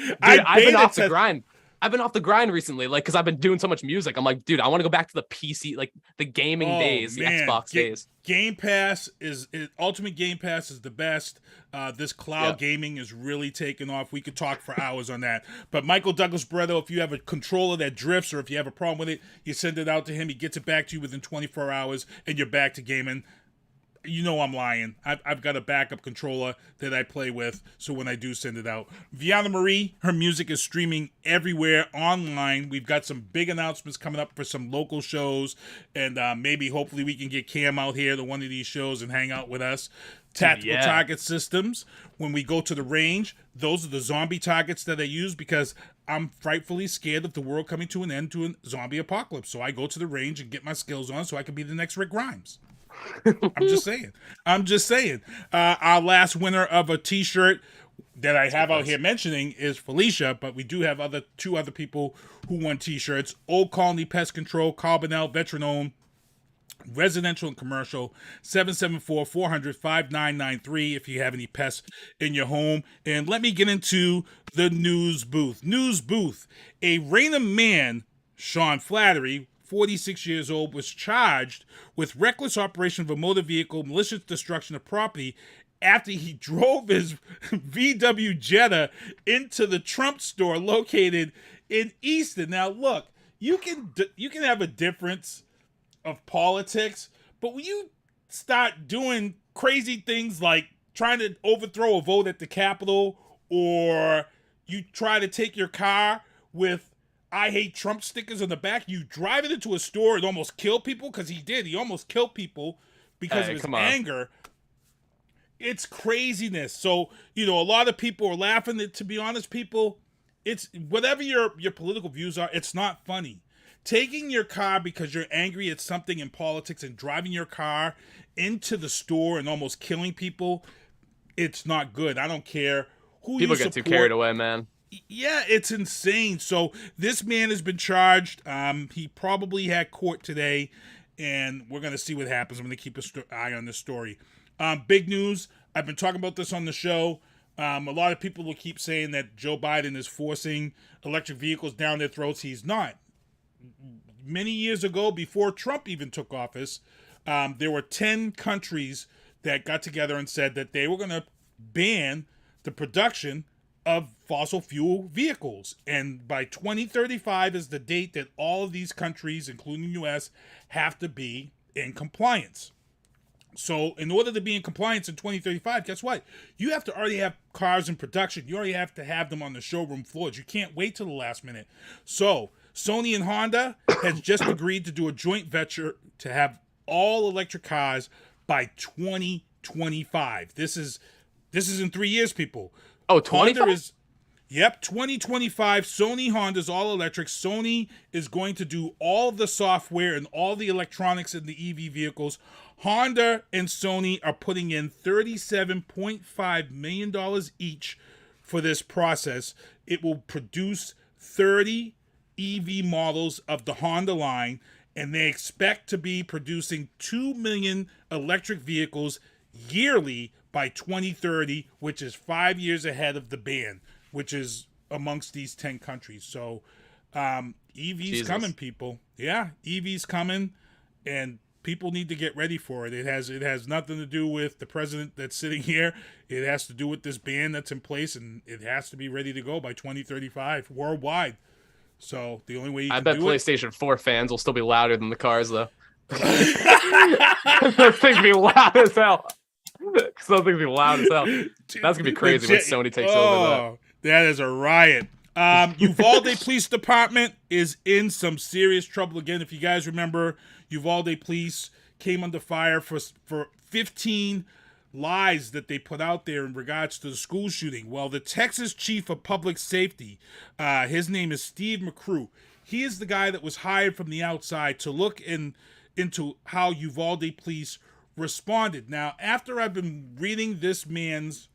Dude, I've been off the grind. I've been off the grind recently, like, because I've been doing so much music. I'm like, dude, I want to go back to the PC, like the gaming days, the Xbox days. Game Pass Ultimate Game Pass is the best. This cloud gaming is really taking off. We could talk for hours on that. But Michael Douglas Barretto, if you have a controller that drifts or if you have a problem with it, you send it out to him. He gets it back to you within 24 hours, and you're back to gaming. You know I'm lying. I've got a backup controller that I play with, so when I do send it out. Viana Marie, her music is streaming everywhere online. We've got some big announcements coming up for some local shows, and maybe hopefully we can get Cam out here to one of these shows and hang out with us. Tactical target systems. When we go to the range, those are the zombie targets that I use because I'm frightfully scared of the world coming to an end to a zombie apocalypse. So I go to the range and get my skills on so I can be the next Rick Grimes. I'm just saying. Our last winner of a T-shirt that I have out here mentioning is Felicia, but we do have two other people who won T-shirts. Old Colony Pest Control, Carbonell, veteran-owned, residential and commercial, 774-400-5993 if you have any pests in your home. And let me get into the news booth. News booth. A Raynham man, Sean Flaherty, 46 years old, was charged with reckless operation of a motor vehicle, malicious destruction of property, after he drove his VW Jetta into the Trump store located in Easton. Now, look, you can have a difference of politics, but when you start doing crazy things like trying to overthrow a vote at the Capitol, or you try to take your car with "I hate Trump" stickers on the back, you drive it into a store and almost kill people, because he almost killed people because of his anger. It's craziness. So, a lot of people are laughing. To be honest, people, it's whatever your political views are, it's not funny. Taking your car because you're angry at something in politics and driving your car into the store and almost killing people, it's not good. I don't care who people you get too carried away, man. Yeah, it's insane. So this man has been charged. He probably had court today, and we're going to see what happens. I'm going to keep an eye on this story. Big news. I've been talking about this on the show. A lot of people will keep saying that Joe Biden is forcing electric vehicles down their throats. He's not. Many years ago, before Trump even took office, there were 10 countries that got together and said that they were going to ban the production of fossil fuel vehicles. And by 2035 is the date that all of these countries, including the U.S., have to be in compliance. So in order to be in compliance in 2035, guess what? You have to already have cars in production. You already have to have them on the showroom floors. You can't wait till the last minute. So Sony and Honda has just agreed to do a joint venture to have all electric cars by 2025. This is in 3 years, people. Oh, 25? Yep, 2025, Sony Honda's all electric. Sony is going to do all the software and all the electronics in the EV vehicles. Honda and Sony are putting in $37.5 million each for this process. It will produce 30 EV models of the Honda line, and they expect to be producing 2 million electric vehicles yearly by 2030, which is 5 years ahead of the ban, which is amongst these 10 countries. So EV's coming, people. Yeah, EV's coming, and people need to get ready for it. It has nothing to do with the president that's sitting here. It has to do with this ban that's in place, and it has to be ready to go by 2035 worldwide. So the only way you can I bet do PlayStation 4 fans will still be louder than the cars, though. Those things be loud as hell. Those things be loud as hell. That's gonna be crazy when Sony takes over that is a riot. Uvalde Police Department is in some serious trouble again. If you guys remember, Uvalde Police came under fire for 15 lies that they put out there in regards to the school shooting. Well, the Texas Chief of Public Safety, his name is Steve McCrew. He is the guy that was hired from the outside to look into how Uvalde Police responded. Now, after I've been reading this man's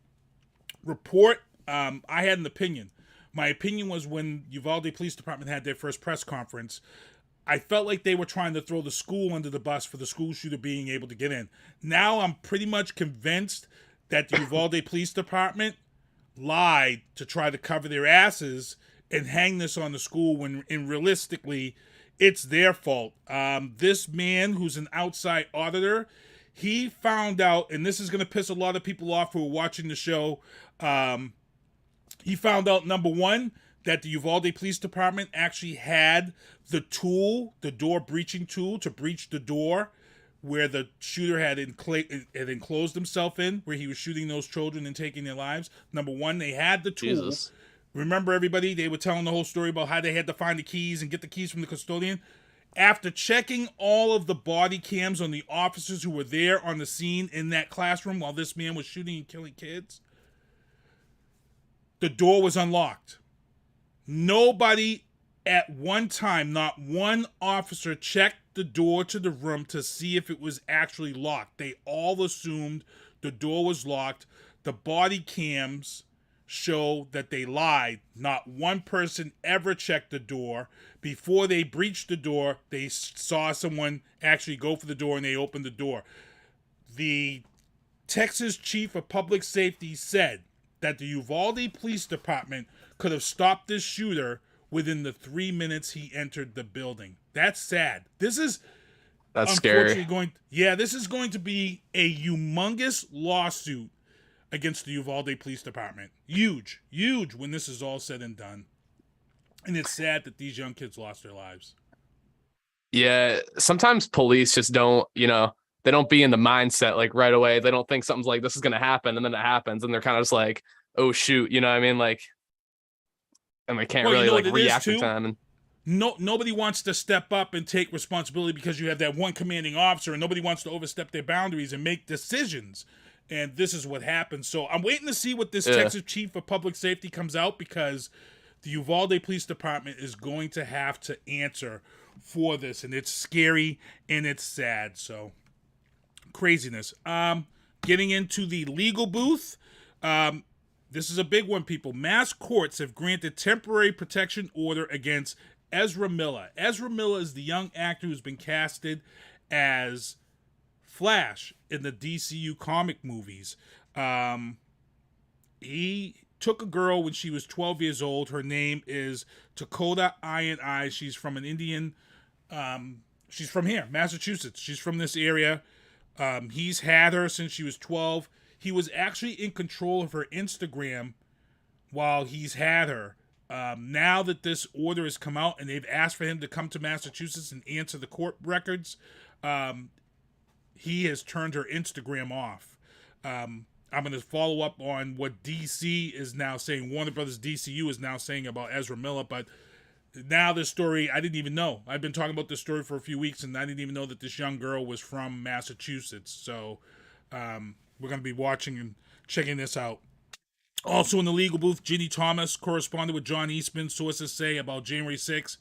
report, I had an opinion. My opinion was when Uvalde Police Department had their first press conference, I felt like they were trying to throw the school under the bus for the school shooter being able to get in. Now I'm pretty much convinced that the Uvalde Police Department lied to try to cover their asses and hang this on the school when realistically it's their fault. This man, who's an outside auditor, he found out, and this is going to piss a lot of people off who are watching the show, he found out, number one, that the Uvalde Police Department actually had the tool, the door breaching tool, to breach the door where the shooter had enclosed himself in, where he was shooting those children and taking their lives. Number one, they had the tool. Jesus. Remember, everybody, they were telling the whole story about how they had to find the keys and get the keys from the custodian. After checking all of the body cams on the officers who were there on the scene in that classroom while this man was shooting and killing kids, the door was unlocked. Nobody at one time, not one officer, checked the door to the room to see if it was actually locked. They all assumed the door was locked. The body cams show that they lied. Not one person ever checked the door. Before they breached the door, they saw someone actually go for the door and they opened the door. The Texas chief of public safety said that the Uvalde Police Department could have stopped this shooter within the 3 minutes he entered the building. That's sad. That's scary. This is going to be a humongous lawsuit against the Uvalde Police Department. Huge when this is all said and done. And it's sad that these young kids lost their lives. Yeah, sometimes police just don't, they don't be in the mindset like right away. They don't think something's like this is going to happen, and then it happens, and they're kind of just like, oh shoot, you know what I mean? Like, and they can't really react in time. And nobody wants to step up and take responsibility because you have that one commanding officer, and nobody wants to overstep their boundaries and make decisions. And this is what happens. So I'm waiting to see what this Texas chief of public safety comes out, because the Uvalde Police Department is going to have to answer for this, and it's scary and it's sad. So craziness. Getting into the legal booth. This is a big one, people. Mass courts have granted temporary protection order against Ezra Miller. Ezra Miller is the young actor who's been casted as Flash in the DCU comic movies. He took a girl when she was 12 years old. Her name is Takota Iron Eyes. She's from an Indian. She's from here, Massachusetts. She's from this area. He's had her since she was 12. He was actually in control of her Instagram while he's had her. Now that this order has come out and they've asked for him to come to Massachusetts and answer the court records, he has turned her Instagram off. I'm going to follow up on what DC is now saying. Warner Brothers DCU is now saying about Ezra Miller, but now this story, I didn't even know. I've been talking about this story for a few weeks, and I didn't even know that this young girl was from Massachusetts. So we're going to be watching and checking this out. Also in the legal booth, Ginni Thomas corresponded with John Eastman. Sources say about January 6th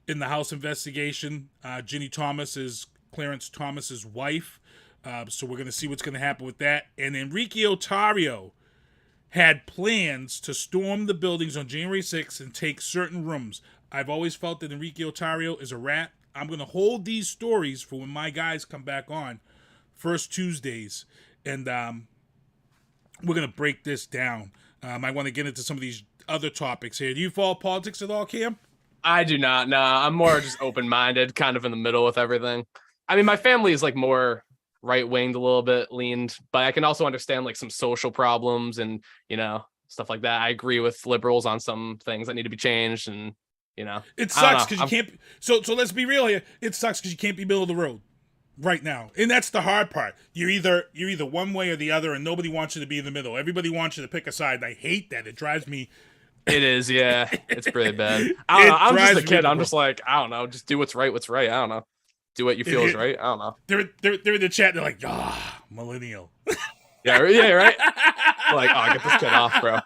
in the House investigation. Ginni Thomas is Clarence Thomas's wife. So we're going to see what's going to happen with that. And Enrique Otario had plans to storm the buildings on January 6th and take certain rooms. I've always felt that Enrique Otario is a rat. I'm going to hold these stories for when my guys come back on first Tuesdays. And we're going to break this down. I want to get into some of these other topics here. Do you follow politics at all, Cam? I do not. No, I'm more just open-minded, kind of in the middle with everything. I mean, my family is like more right-winged, a little bit leaned, but I can also understand like some social problems and, stuff like that. I agree with liberals on some things that need to be changed, and, It sucks because you can't. So let's be real here. It sucks because you can't be middle of the road right now, and that's the hard part. You're either one way or the other, and nobody wants you to be in the middle. Everybody wants you to pick a side. I hate that. It drives me. It is, yeah. It's pretty bad. I don't know. I'm just a kid. I'm just like, I don't know. Just do what's right. What's right. I don't know. Do what you feel is right. I don't know. They're in the chat. They're like, millennial. Yeah, right. Like, get this kid off, bro.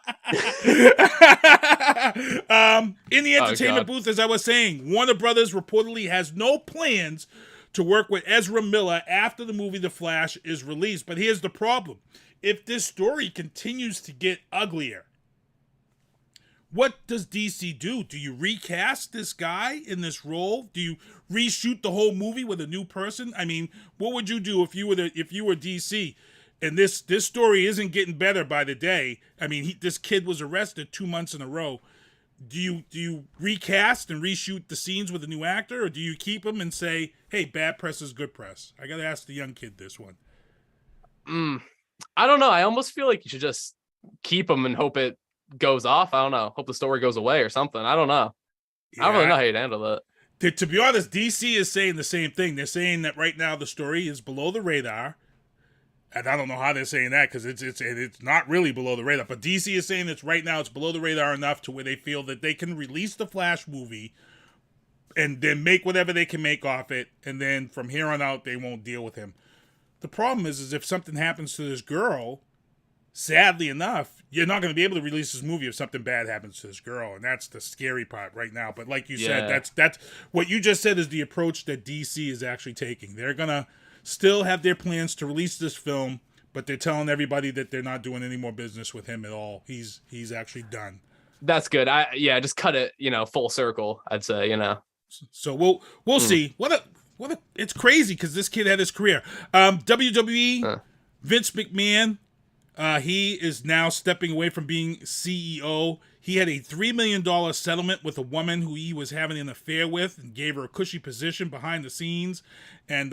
In the entertainment booth, as I was saying, Warner Brothers reportedly has no plans to work with Ezra Miller after the movie The Flash is released. But here's the problem. If this story continues to get uglier, what does DC do? Do you recast this guy in this role? Do you reshoot the whole movie with a new person? I mean, what would you do if you were DC? And this story isn't getting better by the day. I mean, this kid was arrested 2 months in a row. Do you recast and reshoot the scenes with a new actor, or do you keep him and say, hey, bad press is good press? I got to ask the young kid this one. I don't know. I almost feel like you should just keep him and hope it goes off. I don't know. Hope the story goes away or something. I don't know. Yeah. I don't really know how you'd handle that. To be honest, DC is saying the same thing. They're saying that right now the story is below the radar. And I don't know how they're saying that, because it's not really below the radar. But DC is saying that right now it's below the radar enough to where they feel that they can release the Flash movie and then make whatever they can make off it. And then from here on out, they won't deal with him. The problem is if something happens to this girl, sadly enough, you're not going to be able to release this movie if something bad happens to this girl, and that's the scary part right now. But like you said, that's what you just said is the approach that DC is actually taking. They're going to still have their plans to release this film, but they're telling everybody that they're not doing any more business with him at all. He's actually done. That's good. Just cut it, full circle, I'd say, So we'll see. It's crazy because this kid had his career. WWE, Vince McMahon, he is now stepping away from being CEO. He had a $3 million settlement with a woman who he was having an affair with and gave her a cushy position behind the scenes. And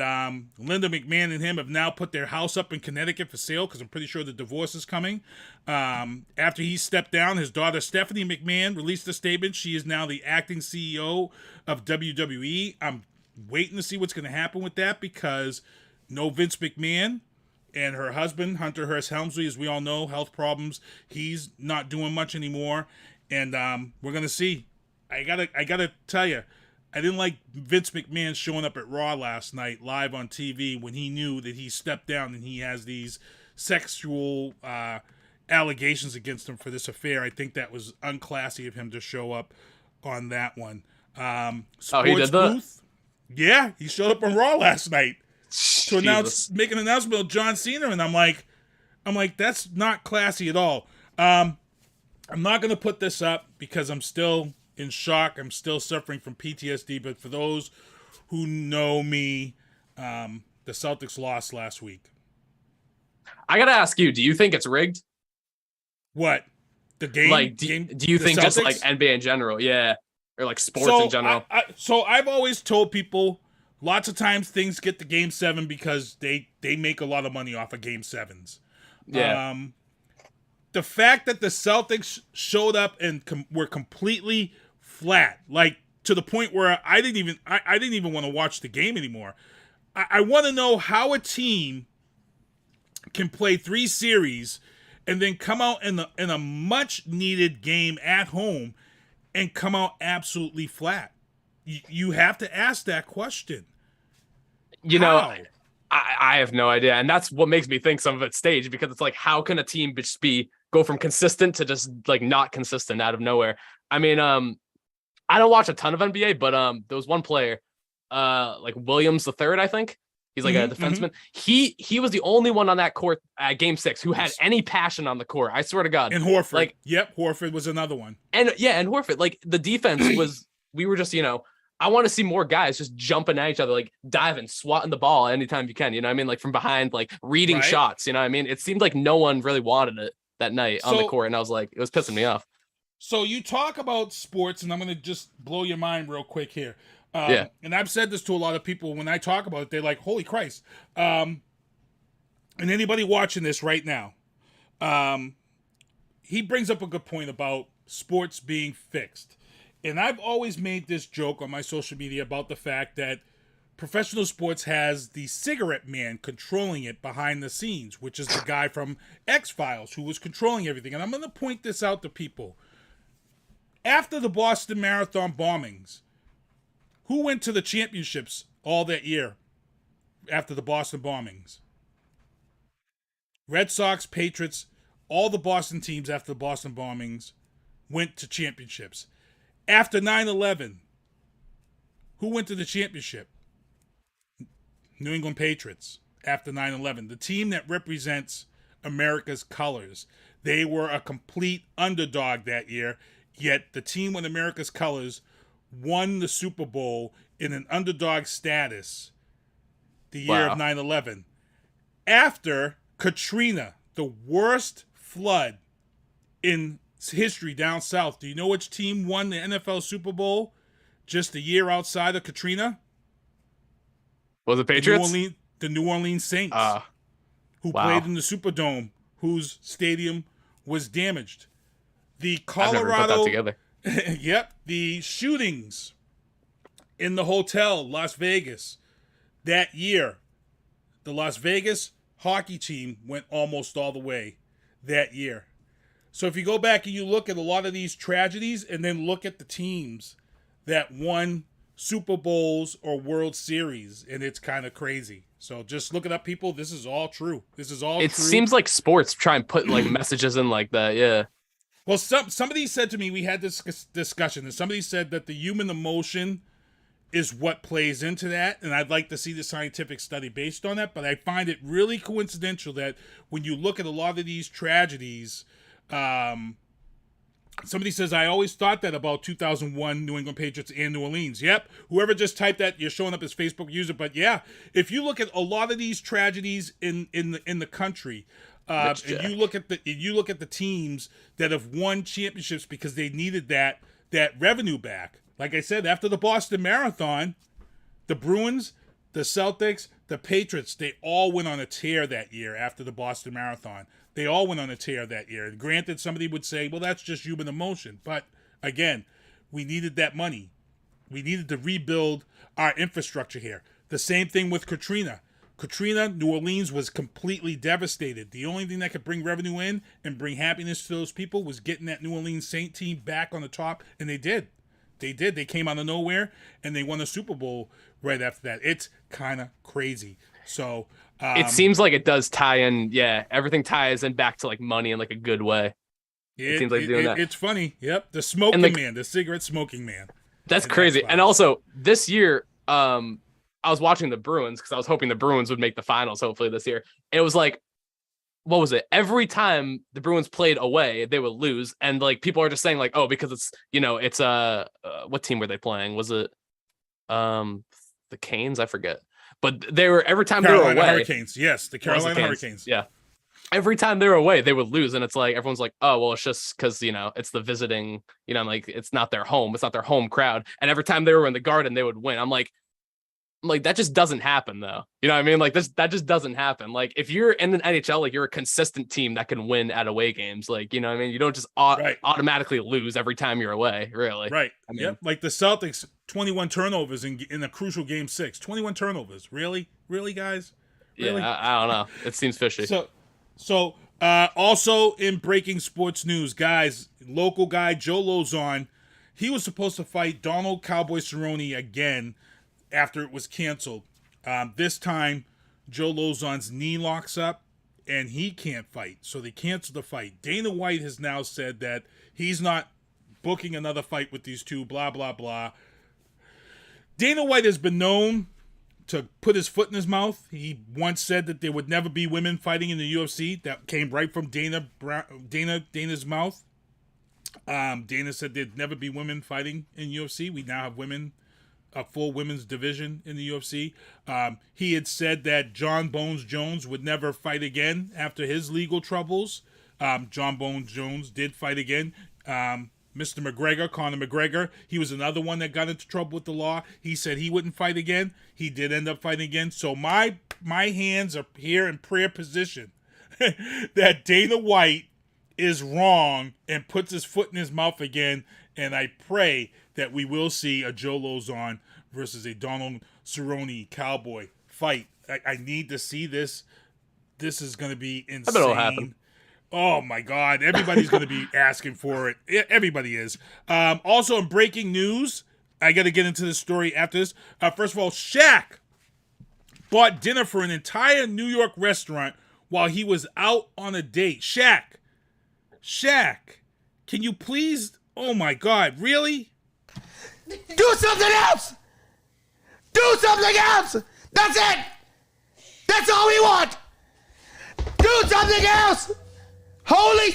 Linda McMahon and him have now put their house up in Connecticut for sale because I'm pretty sure the divorce is coming. After he stepped down, his daughter Stephanie McMahon released a statement. She is now the acting CEO of WWE. I'm waiting to see what's going to happen with that because no Vince McMahon. And her husband, Hunter Hearst Helmsley, as we all know, health problems. He's not doing much anymore. And we're going to see. I gotta tell you, I didn't like Vince McMahon showing up at Raw last night live on TV when he knew that he stepped down and he has these sexual allegations against him for this affair. I think that was unclassy of him to show up on that one. He did that? Booth, yeah, he showed up on Raw last night. To make an announcement of John Cena, and I'm like, that's not classy at all. I'm not going to put this up because I'm still in shock. I'm still suffering from PTSD. But for those who know me, the Celtics lost last week. I got to ask you, do you think it's rigged? What? The game? Like, do you think Celtics? Just like NBA in general? Yeah. Or like sports in general? So I've always told people, lots of times things get to Game 7 because they make a lot of money off of Game 7s. Yeah. The fact that the Celtics showed up and were completely flat, like to the point where I didn't even want to watch the game anymore. I want to know how a team can play 3 series and then come out in a much needed game at home and come out absolutely flat. You have to ask that question. I have no idea. And that's what makes me think some of it's staged because it's like, how can a team just go from consistent to just like not consistent out of nowhere? I mean, I don't watch a ton of NBA, but there was one player, like Williams III, I think. He's like a defenseman. He was the only one on that court at Game 6 who had any passion on the court. I swear to God. And Horford. Horford was another one. And Horford. Like the defense was, we were just, I want to see more guys just jumping at each other, like diving, swatting the ball anytime you can. You know what I mean? Like from behind, like reading shots. You know what I mean? It seemed like no one really wanted it that night on the court. And I was like, it was pissing me off. So you talk about sports, and I'm going to just blow your mind real quick here. And I've said this to a lot of people when I talk about it. They're like, holy Christ. And anybody watching this right now, he brings up a good point about sports being fixed. And I've always made this joke on my social media about the fact that professional sports has the cigarette man controlling it behind the scenes, which is the guy from X-Files who was controlling everything. And I'm going to point this out to people. After the Boston Marathon bombings, who went to the championships all that year after the Boston bombings? Red Sox, Patriots, all the Boston teams after the Boston bombings went to championships. After 9/11, who went to the championship? New England Patriots after 9/11. The team that represents America's colors. They were a complete underdog that year, yet the team with America's colors won the Super Bowl in an underdog status the year of 9/11. After Katrina, the worst flood in history down south, do you know which team won the NFL Super Bowl just a year outside of Katrina? Was it Patriots? The New Orleans Saints, who played in the Superdome, whose stadium was damaged. The Colorado, I've never put that together. Yep, the shootings in the hotel, Las Vegas, that year, the Las Vegas hockey team went almost all the way that year. So if you go back and you look at a lot of these tragedies and then look at the teams that won Super Bowls or World Series, and it's kind of crazy. So just look it up, people. This is all true. This is all It true. seems like sports try and put like messages in like that. Yeah. Well, somebody said to me, we had this discussion, and somebody said that the human emotion is what plays into that, and I'd like to see the scientific study based on that, but I find it really coincidental that when you look at a lot of these tragedies, somebody says, I always thought that about 2001 New England Patriots and New Orleans. Yep, whoever just typed that, you're showing up as Facebook user, but yeah, if you look at a lot of these tragedies in the country, and you look at the teams that have won championships because they needed that revenue back. Like I said, after the Boston Marathon, the Bruins, the Celtics, the Patriots, they all went on a tear that year after the Boston Marathon. They all went on a tear that year. And granted, somebody would say, well, that's just human emotion. But again, we needed that money. We needed to rebuild our infrastructure here. The same thing with Katrina. New Orleans was completely devastated. The only thing that could bring revenue in and bring happiness to those people was getting that New Orleans Saint team back on the top, and they did. They did. They came out of nowhere, and they won a Super Bowl right after that. It's kind of crazy. So it seems like it does tie in. Yeah, everything ties in back to like money in like a good way. It seems like doing that. It's funny. Yep, the smoking man, the cigarette smoking man. That's crazy. And also this year, I was watching the Bruins because I was hoping the Bruins would make the finals. Hopefully this year, it was like, what was it? Every time the Bruins played away, they would lose, and like people are just saying like, oh, because it's it's what team were they playing? Was it the Canes? I forget. But they were every time Carolina they were away. Hurricanes, yes, the Carolina Hurricanes. Yeah. Every time they were away, they would lose, and it's like everyone's like, "Oh, well, it's just because it's the visiting, like it's not their home, it's not their home crowd." And every time they were in the Garden, they would win. I'm like that just doesn't happen, though. You know what I mean? Like that just doesn't happen. Like if you're in the NHL, like you're a consistent team that can win at away games. Like you know what I mean? You don't just automatically lose every time you're away, really. Right. I mean, yep. Like the Celtics, 21 turnovers in a crucial game 6. 21 turnovers. Really, guys? Really? Yeah, I don't know. It seems fishy. So, also in breaking sports news, guys, local guy Joe Lozon, he was supposed to fight Donald Cowboy Cerrone again after it was canceled. This time, Joe Lozon's knee locks up, and he can't fight, so they canceled the fight. Dana White has now said that he's not booking another fight with these two, blah, blah, blah. Dana White has been known to put his foot in his mouth. He once said that there would never be women fighting in the UFC. That came right from Dana's mouth. Dana said there'd never be women fighting in UFC. We now have a full women's division in the UFC. He had said that John Bones Jones would never fight again after his legal troubles. John Bones Jones did fight again. Mr. McGregor, Conor McGregor, he was another one that got into trouble with the law. He said he wouldn't fight again. He did end up fighting again. So my hands are here in prayer position that Dana White is wrong and puts his foot in his mouth again. And I pray that we will see a Joe Lozon versus a Donald Cerrone Cowboy fight. I need to see this. This is going to be insane. I bet it'll happen. Oh my God! Everybody's going to be asking for it. Everybody is. Also, in breaking news, I got to get into this story after this. First of all, Shaq bought dinner for an entire New York restaurant while he was out on a date. Shaq, can you please? Oh my God! Really? Do something else! Do something else! That's it! That's all we want! Do something else! Holy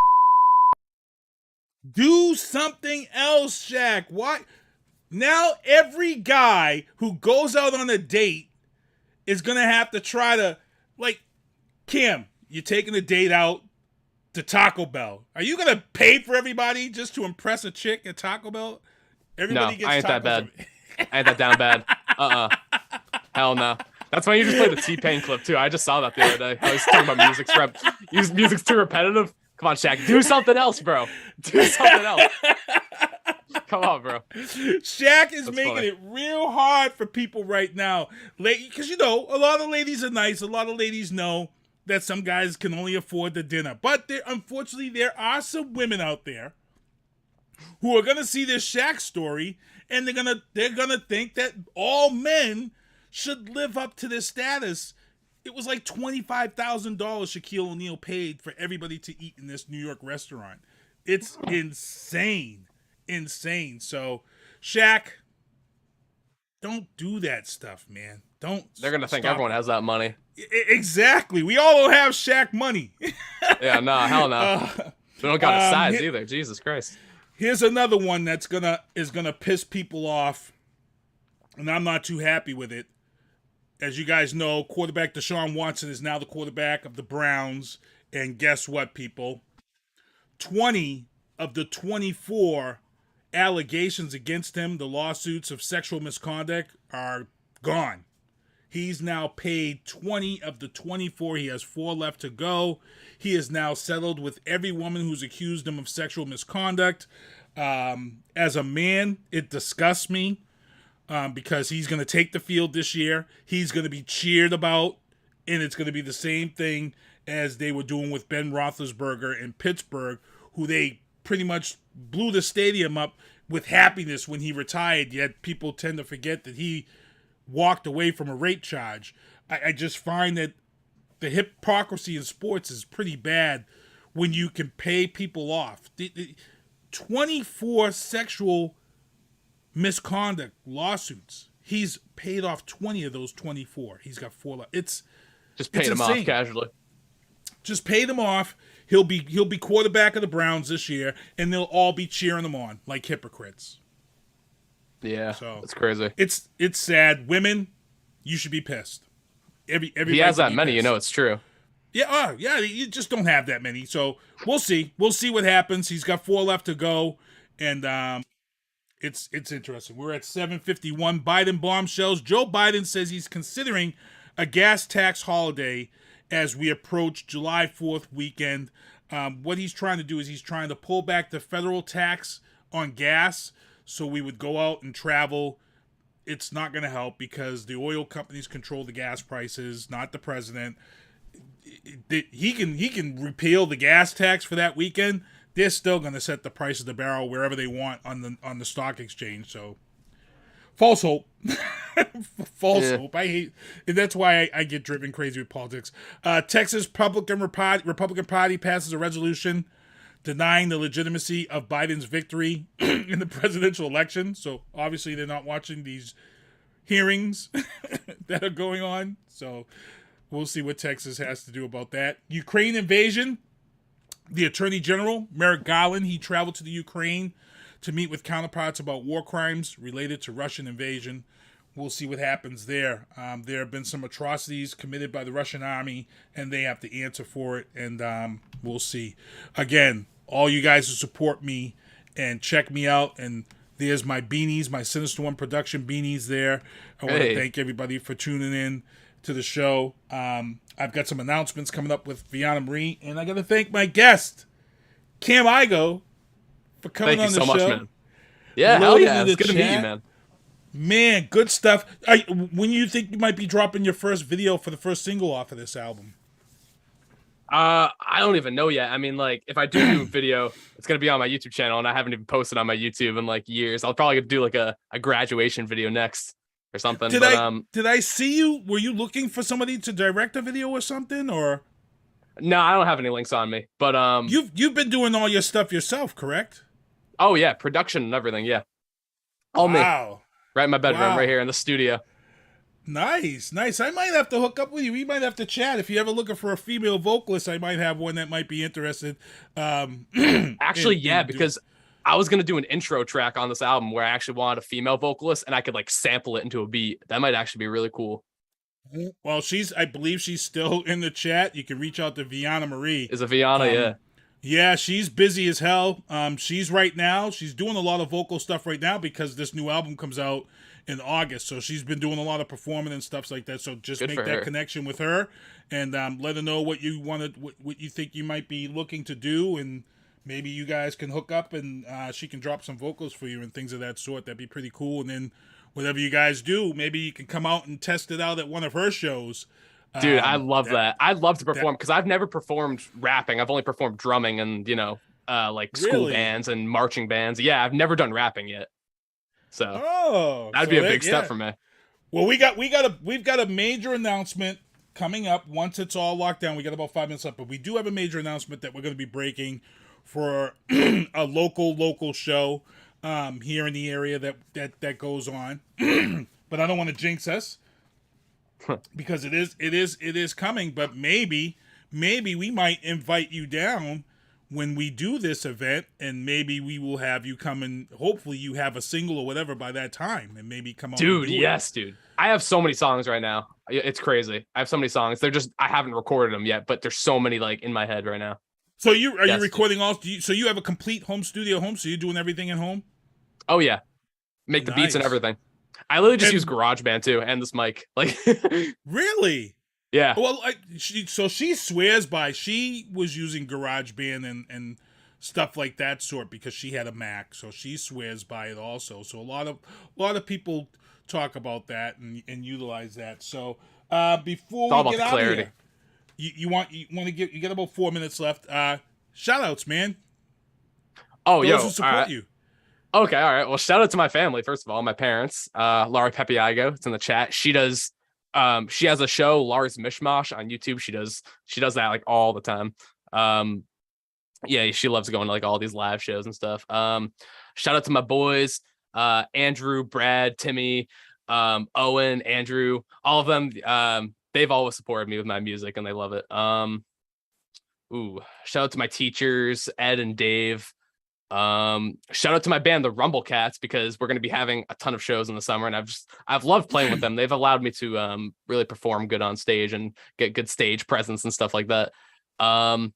Do something else, Shaq. Why? Now every guy who goes out on a date is going to have to try to, like, Kim, you're taking a date out to Taco Bell. Are you going to pay for everybody just to impress a chick at Taco Bell? Everybody no, I ain't that bad. I ain't that down bad. Hell no. That's why you just played the T-Pain clip, too. I just saw that the other day. I was talking about music's too repetitive. Come on, Shaq. Do something else, bro. Do something else. Come on, bro. Shaq is making it real hard for people right now. Because, a lot of ladies are nice. A lot of ladies know that some guys can only afford the dinner. But unfortunately, there are some women out there who are going to see this Shaq story and they're gonna think that all men should live up to their status. It was like $25,000 Shaquille O'Neal paid for everybody to eat in this New York restaurant. It's insane. So, Shaq, don't do that stuff, man. Don't. They're gonna think everyone has that money. Exactly. We all don't have Shaq money. Yeah, no, hell no. We don't got his size either. Jesus Christ. Here's another one that's gonna piss people off, and I'm not too happy with it. As you guys know, quarterback Deshaun Watson is now the quarterback of the Browns, and guess what, people? 20 of the 24 allegations against him, the lawsuits of sexual misconduct, are gone. He's now paid 20 of the 24. He has 4 left to go. He is now settled with every woman who's accused him of sexual misconduct. As a man, it disgusts me because he's going to take the field this year. He's going to be cheered about, and it's going to be the same thing as they were doing with Ben Roethlisberger in Pittsburgh, who they pretty much blew the stadium up with happiness when he retired, yet people tend to forget that he walked away from a rape charge. I just find that the hypocrisy in sports is pretty bad when you can pay people off. 24 sexual misconduct lawsuits. He's paid off 20 of those 24. He's got 4 left. Just paid him off casually. Just paid him off. He'll be quarterback of the Browns this year, and they'll all be cheering him on like hypocrites. Yeah, so it's crazy. It's sad. Women, you should be pissed. He has that many, pissed. It's true. Yeah, you just don't have that many. So we'll see. We'll see what happens. He's got 4 left to go, and it's interesting. We're at 7:51. Biden bombshells. Joe Biden says he's considering a gas tax holiday as we approach July 4th weekend. What he's trying to do is he's trying to pull back the federal tax on gas, so we would go out and travel. It's not going to help because the oil companies control the gas prices, not the president. He can repeal the gas tax for that weekend. They're still going to set the price of the barrel wherever they want on the stock exchange. So false hope. Hope. I hate. That's why I get driven crazy with politics. Texas Republican Party passes a resolution denying the legitimacy of Biden's victory in the presidential election. So obviously they're not watching these hearings that are going on. So we'll see what Texas has to do about that. Ukraine invasion. The Attorney General, Merrick Garland, he traveled to the Ukraine to meet with counterparts about war crimes related to Russian invasion. We'll see what happens there. There have been some atrocities committed by the Russian army, and they have to answer for it, and we'll see. Again, all you guys who support me and check me out, and there's my beanies, my Sinister One production beanies there. I want to thank everybody for tuning in to the show. I've got some announcements coming up with Viana Marie, and I got to thank my guest, Cam Igo, for coming on the show. Thank you so much, man. Yeah, hell yeah. It's good to meet you, man. Man, good stuff. When you think you might be dropping your first video for the first single off of this album? I don't even know yet. I mean, like, if I do a video, it's going to be on my YouTube channel, and I haven't even posted on my YouTube in, like, years. I'll probably do, like, a graduation video next or something. Did I see you? Were you looking for somebody to direct a video or something, or? No, I don't have any links on me, but you've been doing all your stuff yourself, correct? Oh yeah, production and everything, yeah. All me. Right in my bedroom, right here in the studio. Nice. I might have to hook up with you. We might have to chat. If you're ever looking for a female vocalist, I might have one that might be interested. Actually, because I was gonna do an intro track on this album where I actually wanted a female vocalist, and I could like sample it into a beat. That might actually be really cool. Well, I believe she's still in the chat. You can reach out to Viana Marie. Is it Viana? Yeah. Yeah, she's busy as hell. She's doing a lot of vocal stuff right now because this new album comes out in August. So she's been doing a lot of performing and stuff like that. So just make that connection with her and let her know what you wanted, what you think you might be looking to do, and maybe you guys can hook up and she can drop some vocals for you and things of that sort. That'd be pretty cool. And then whatever you guys do, maybe you can come out and test it out at one of her shows. Dude, I love that. I'd love to perform because I've never performed rapping. I've only performed drumming and, like school bands and marching bands. Yeah, I've never done rapping yet. So that'd be a big step for me. Well, we've got a major announcement coming up once it's all locked down. We got about 5 minutes left, but we do have a major announcement that we're going to be breaking for a local show here in the area that goes on. But I don't want to jinx us because it is coming. But maybe we might invite you down when we do this event, and maybe we will have you come and hopefully you have a single or whatever by that time, and maybe come on. Dude, yes, dude. I have so many songs right now. It's crazy. I have so many songs. I haven't recorded them yet, but there's so many like in my head right now. So you recording all? So you have a complete home studio home? So you're doing everything at home? Oh yeah, make the beats and everything. I literally just use GarageBand too, and this mic. Like, really? Yeah. Well, she swears by. She was using GarageBand and stuff like that sort because she had a Mac, so she swears by it also. So a lot of people talk about that and utilize that. So before we get out of here, you got about 4 minutes left. Shout outs, man. Oh, Those who support you. Okay, all right. Well, shout out to my family first of all, my parents. Laura Igo, it's in the chat. She does. She has a show, Lars Mishmash, on YouTube. She does that like all the time. Yeah, she loves going to like all these live shows and stuff. Shout out to my boys, Andrew, Brad, Timmy, Owen, Andrew, all of them. They've always supported me with my music and they love it. Shout out to my teachers, Ed and Dave. Shout out to my band, the Rumble Cats, because we're going to be having a ton of shows in the summer, and I've loved playing with them. They've allowed me to really perform good on stage and get good stage presence and stuff like that. Shout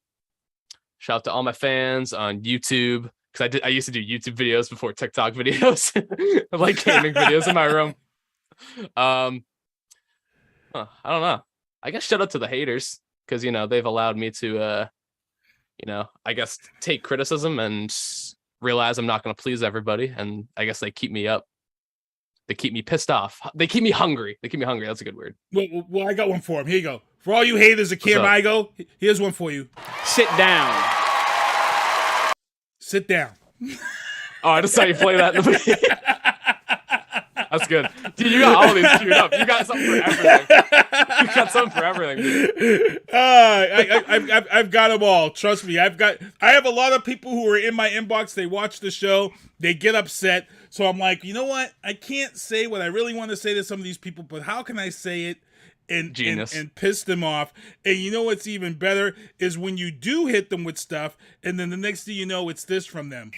out to all my fans on YouTube, because I used to do YouTube videos before TikTok videos, like gaming videos in my room. I don't know. I guess shout out to the haters, because they've allowed me to I guess take criticism and realize I'm not going to please everybody. And I guess they keep me up. They keep me pissed off. They keep me hungry. That's a good word. Well, I got one for him. Here you go. For all you haters of Cam Igo, here's one for you. Sit down. Sit down. Oh, I just saw you play that in the movie. That's good. Dude, you got all these queued up. You got something for everything. Dude. I've got them all. Trust me. I have a lot of people who are in my inbox. They watch the show. They get upset. So I'm like, you know what? I can't say what I really want to say to some of these people, but how can I say it and piss them off? And you know what's even better is when you do hit them with stuff, and then the next thing you know, it's this from them.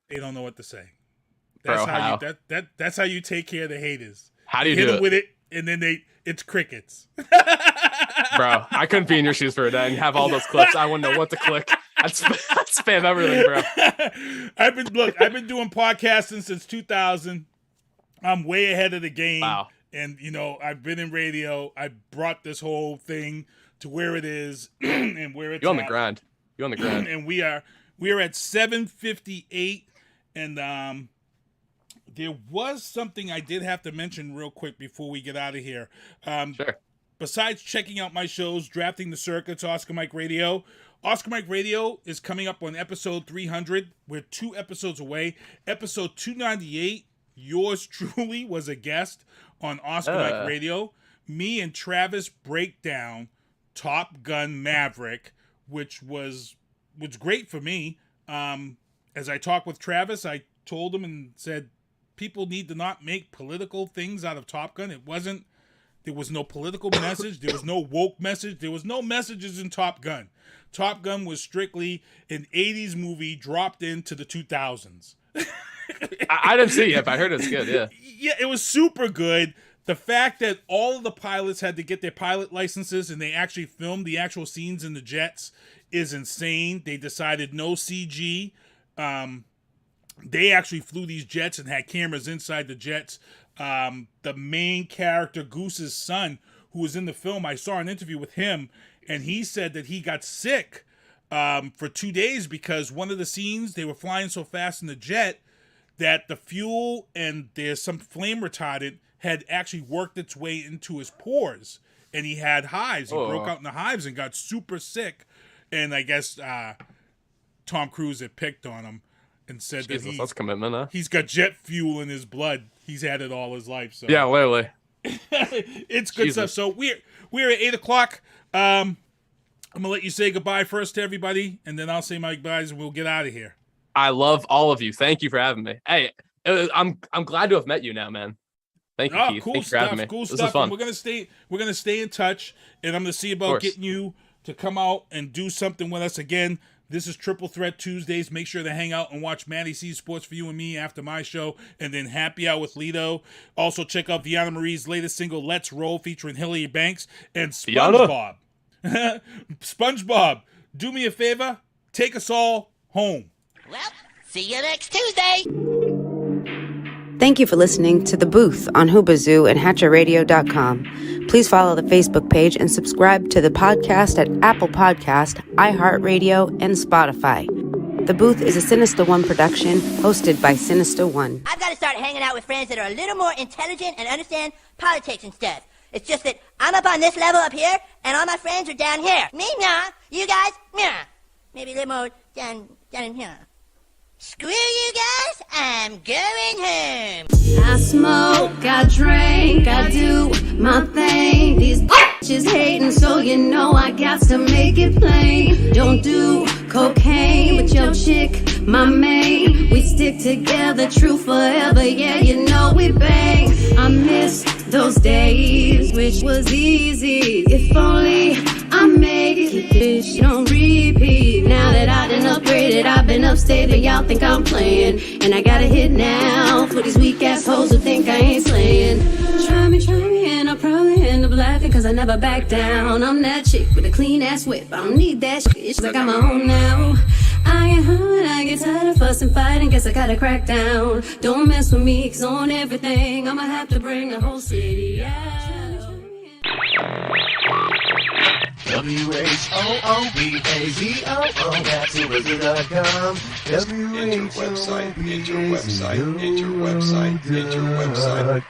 They don't know what to say. That's that's how you take care of the haters. How do you hit do them it? with it, and then it's crickets. Bro, I couldn't be in your shoes for a day and have all those clips. I wouldn't know what to click. I'd spam everything, bro. I've been doing podcasting since 2000. I'm way ahead of the game. Wow. And I've been in radio. I brought this whole thing to where it is and where it's You're on the grind. And we are at 7:58. And there was something I did have to mention real quick before we get out of here. Sure. Besides checking out my shows, Drafting the Circuits, Oscar Mike Radio is coming up on episode 300. We're 2 episodes away. Episode 298, yours truly was a guest on Oscar Mike Radio. Me and Travis break down Top Gun Maverick, which was great for me. As I talked with Travis, I told him and said, people need to not make political things out of Top Gun. There was no political message. There was no woke message. There was no messages in Top Gun. Top Gun was strictly an 80s movie dropped into the 2000s. I didn't see it yet, but I heard it's good, yeah. Yeah, it was super good. The fact that all of the pilots had to get their pilot licenses and they actually filmed the actual scenes in the jets is insane. They decided no CG. They actually flew these jets and had cameras inside the jets. The main character, Goose's son, who was in the film, I saw an interview with him, and he said that he got sick for 2 days because one of the scenes, they were flying so fast in the jet that the fuel and there's some flame retardant had actually worked its way into his pores, and he had hives. He broke out in the hives and got super sick, and I guess Tom Cruise had picked on him and said Jesus, that's commitment, huh? he's got jet fuel in his blood. He's had it all his life. So Yeah, literally. it's good Jesus. stuff. So we're at 8 o'clock. I'm gonna let you say goodbye first to everybody, and then I'll say my goodbyes, and we'll get out of here. I love all of you. Thank you for having me. Hey, I'm glad to have met you now, man. Thank you, Keith. Cool Thanks for stuff. having me. Cool This stuff. is fun. And we're gonna stay in touch, and I'm gonna see about getting you to come out and do something with us again. This is Triple Threat Tuesdays. Make sure to hang out and watch Matty C's Sports for You and Me after my show, and then Happy Hour with Lido. Also, check out Vianna Marie's latest single, Let's Roll, featuring Hilary Banks and SpongeBob. SpongeBob, do me a favor. Take us all home. Well, see you next Tuesday. Thank you for listening to The Booth on Hoobazoo and HatcherRadio.com. Please follow the Facebook page and subscribe to the podcast at Apple Podcast, iHeartRadio, and Spotify. The Booth is a Sinister One production hosted by Sinister One. I've got to start hanging out with friends that are a little more intelligent and understand politics and stuff. It's just that I'm up on this level up here, and all my friends are down here. Me, nah. You guys, nah. Maybe a little more down in here. Screw you guys, I'm going home. I smoke, I drink, I do my thing. These bitches hating, so you know I got to make it plain. Don't do cocaine, but your chick, my main. We stick together, true forever, yeah, you know we bang. I miss those days, which was easy. If only I make it, bitch, don't repeat. Now that I done upgraded, I've been upstate, but y'all think I'm playing. And I got a hit now for these weak assholes who think I ain't slaying. Try me, and I'll probably end up laughing, cause I never back down. I'm that chick with a clean ass whip, I don't need that shit, it's like I'm my own now. I get hurt, I get tired of fussing, fighting, guess I gotta crack down. Don't mess with me, cause on everything, I'ma have to bring the whole city out. WHOOBAZOO, that's Hoobazoo.com. Enter website.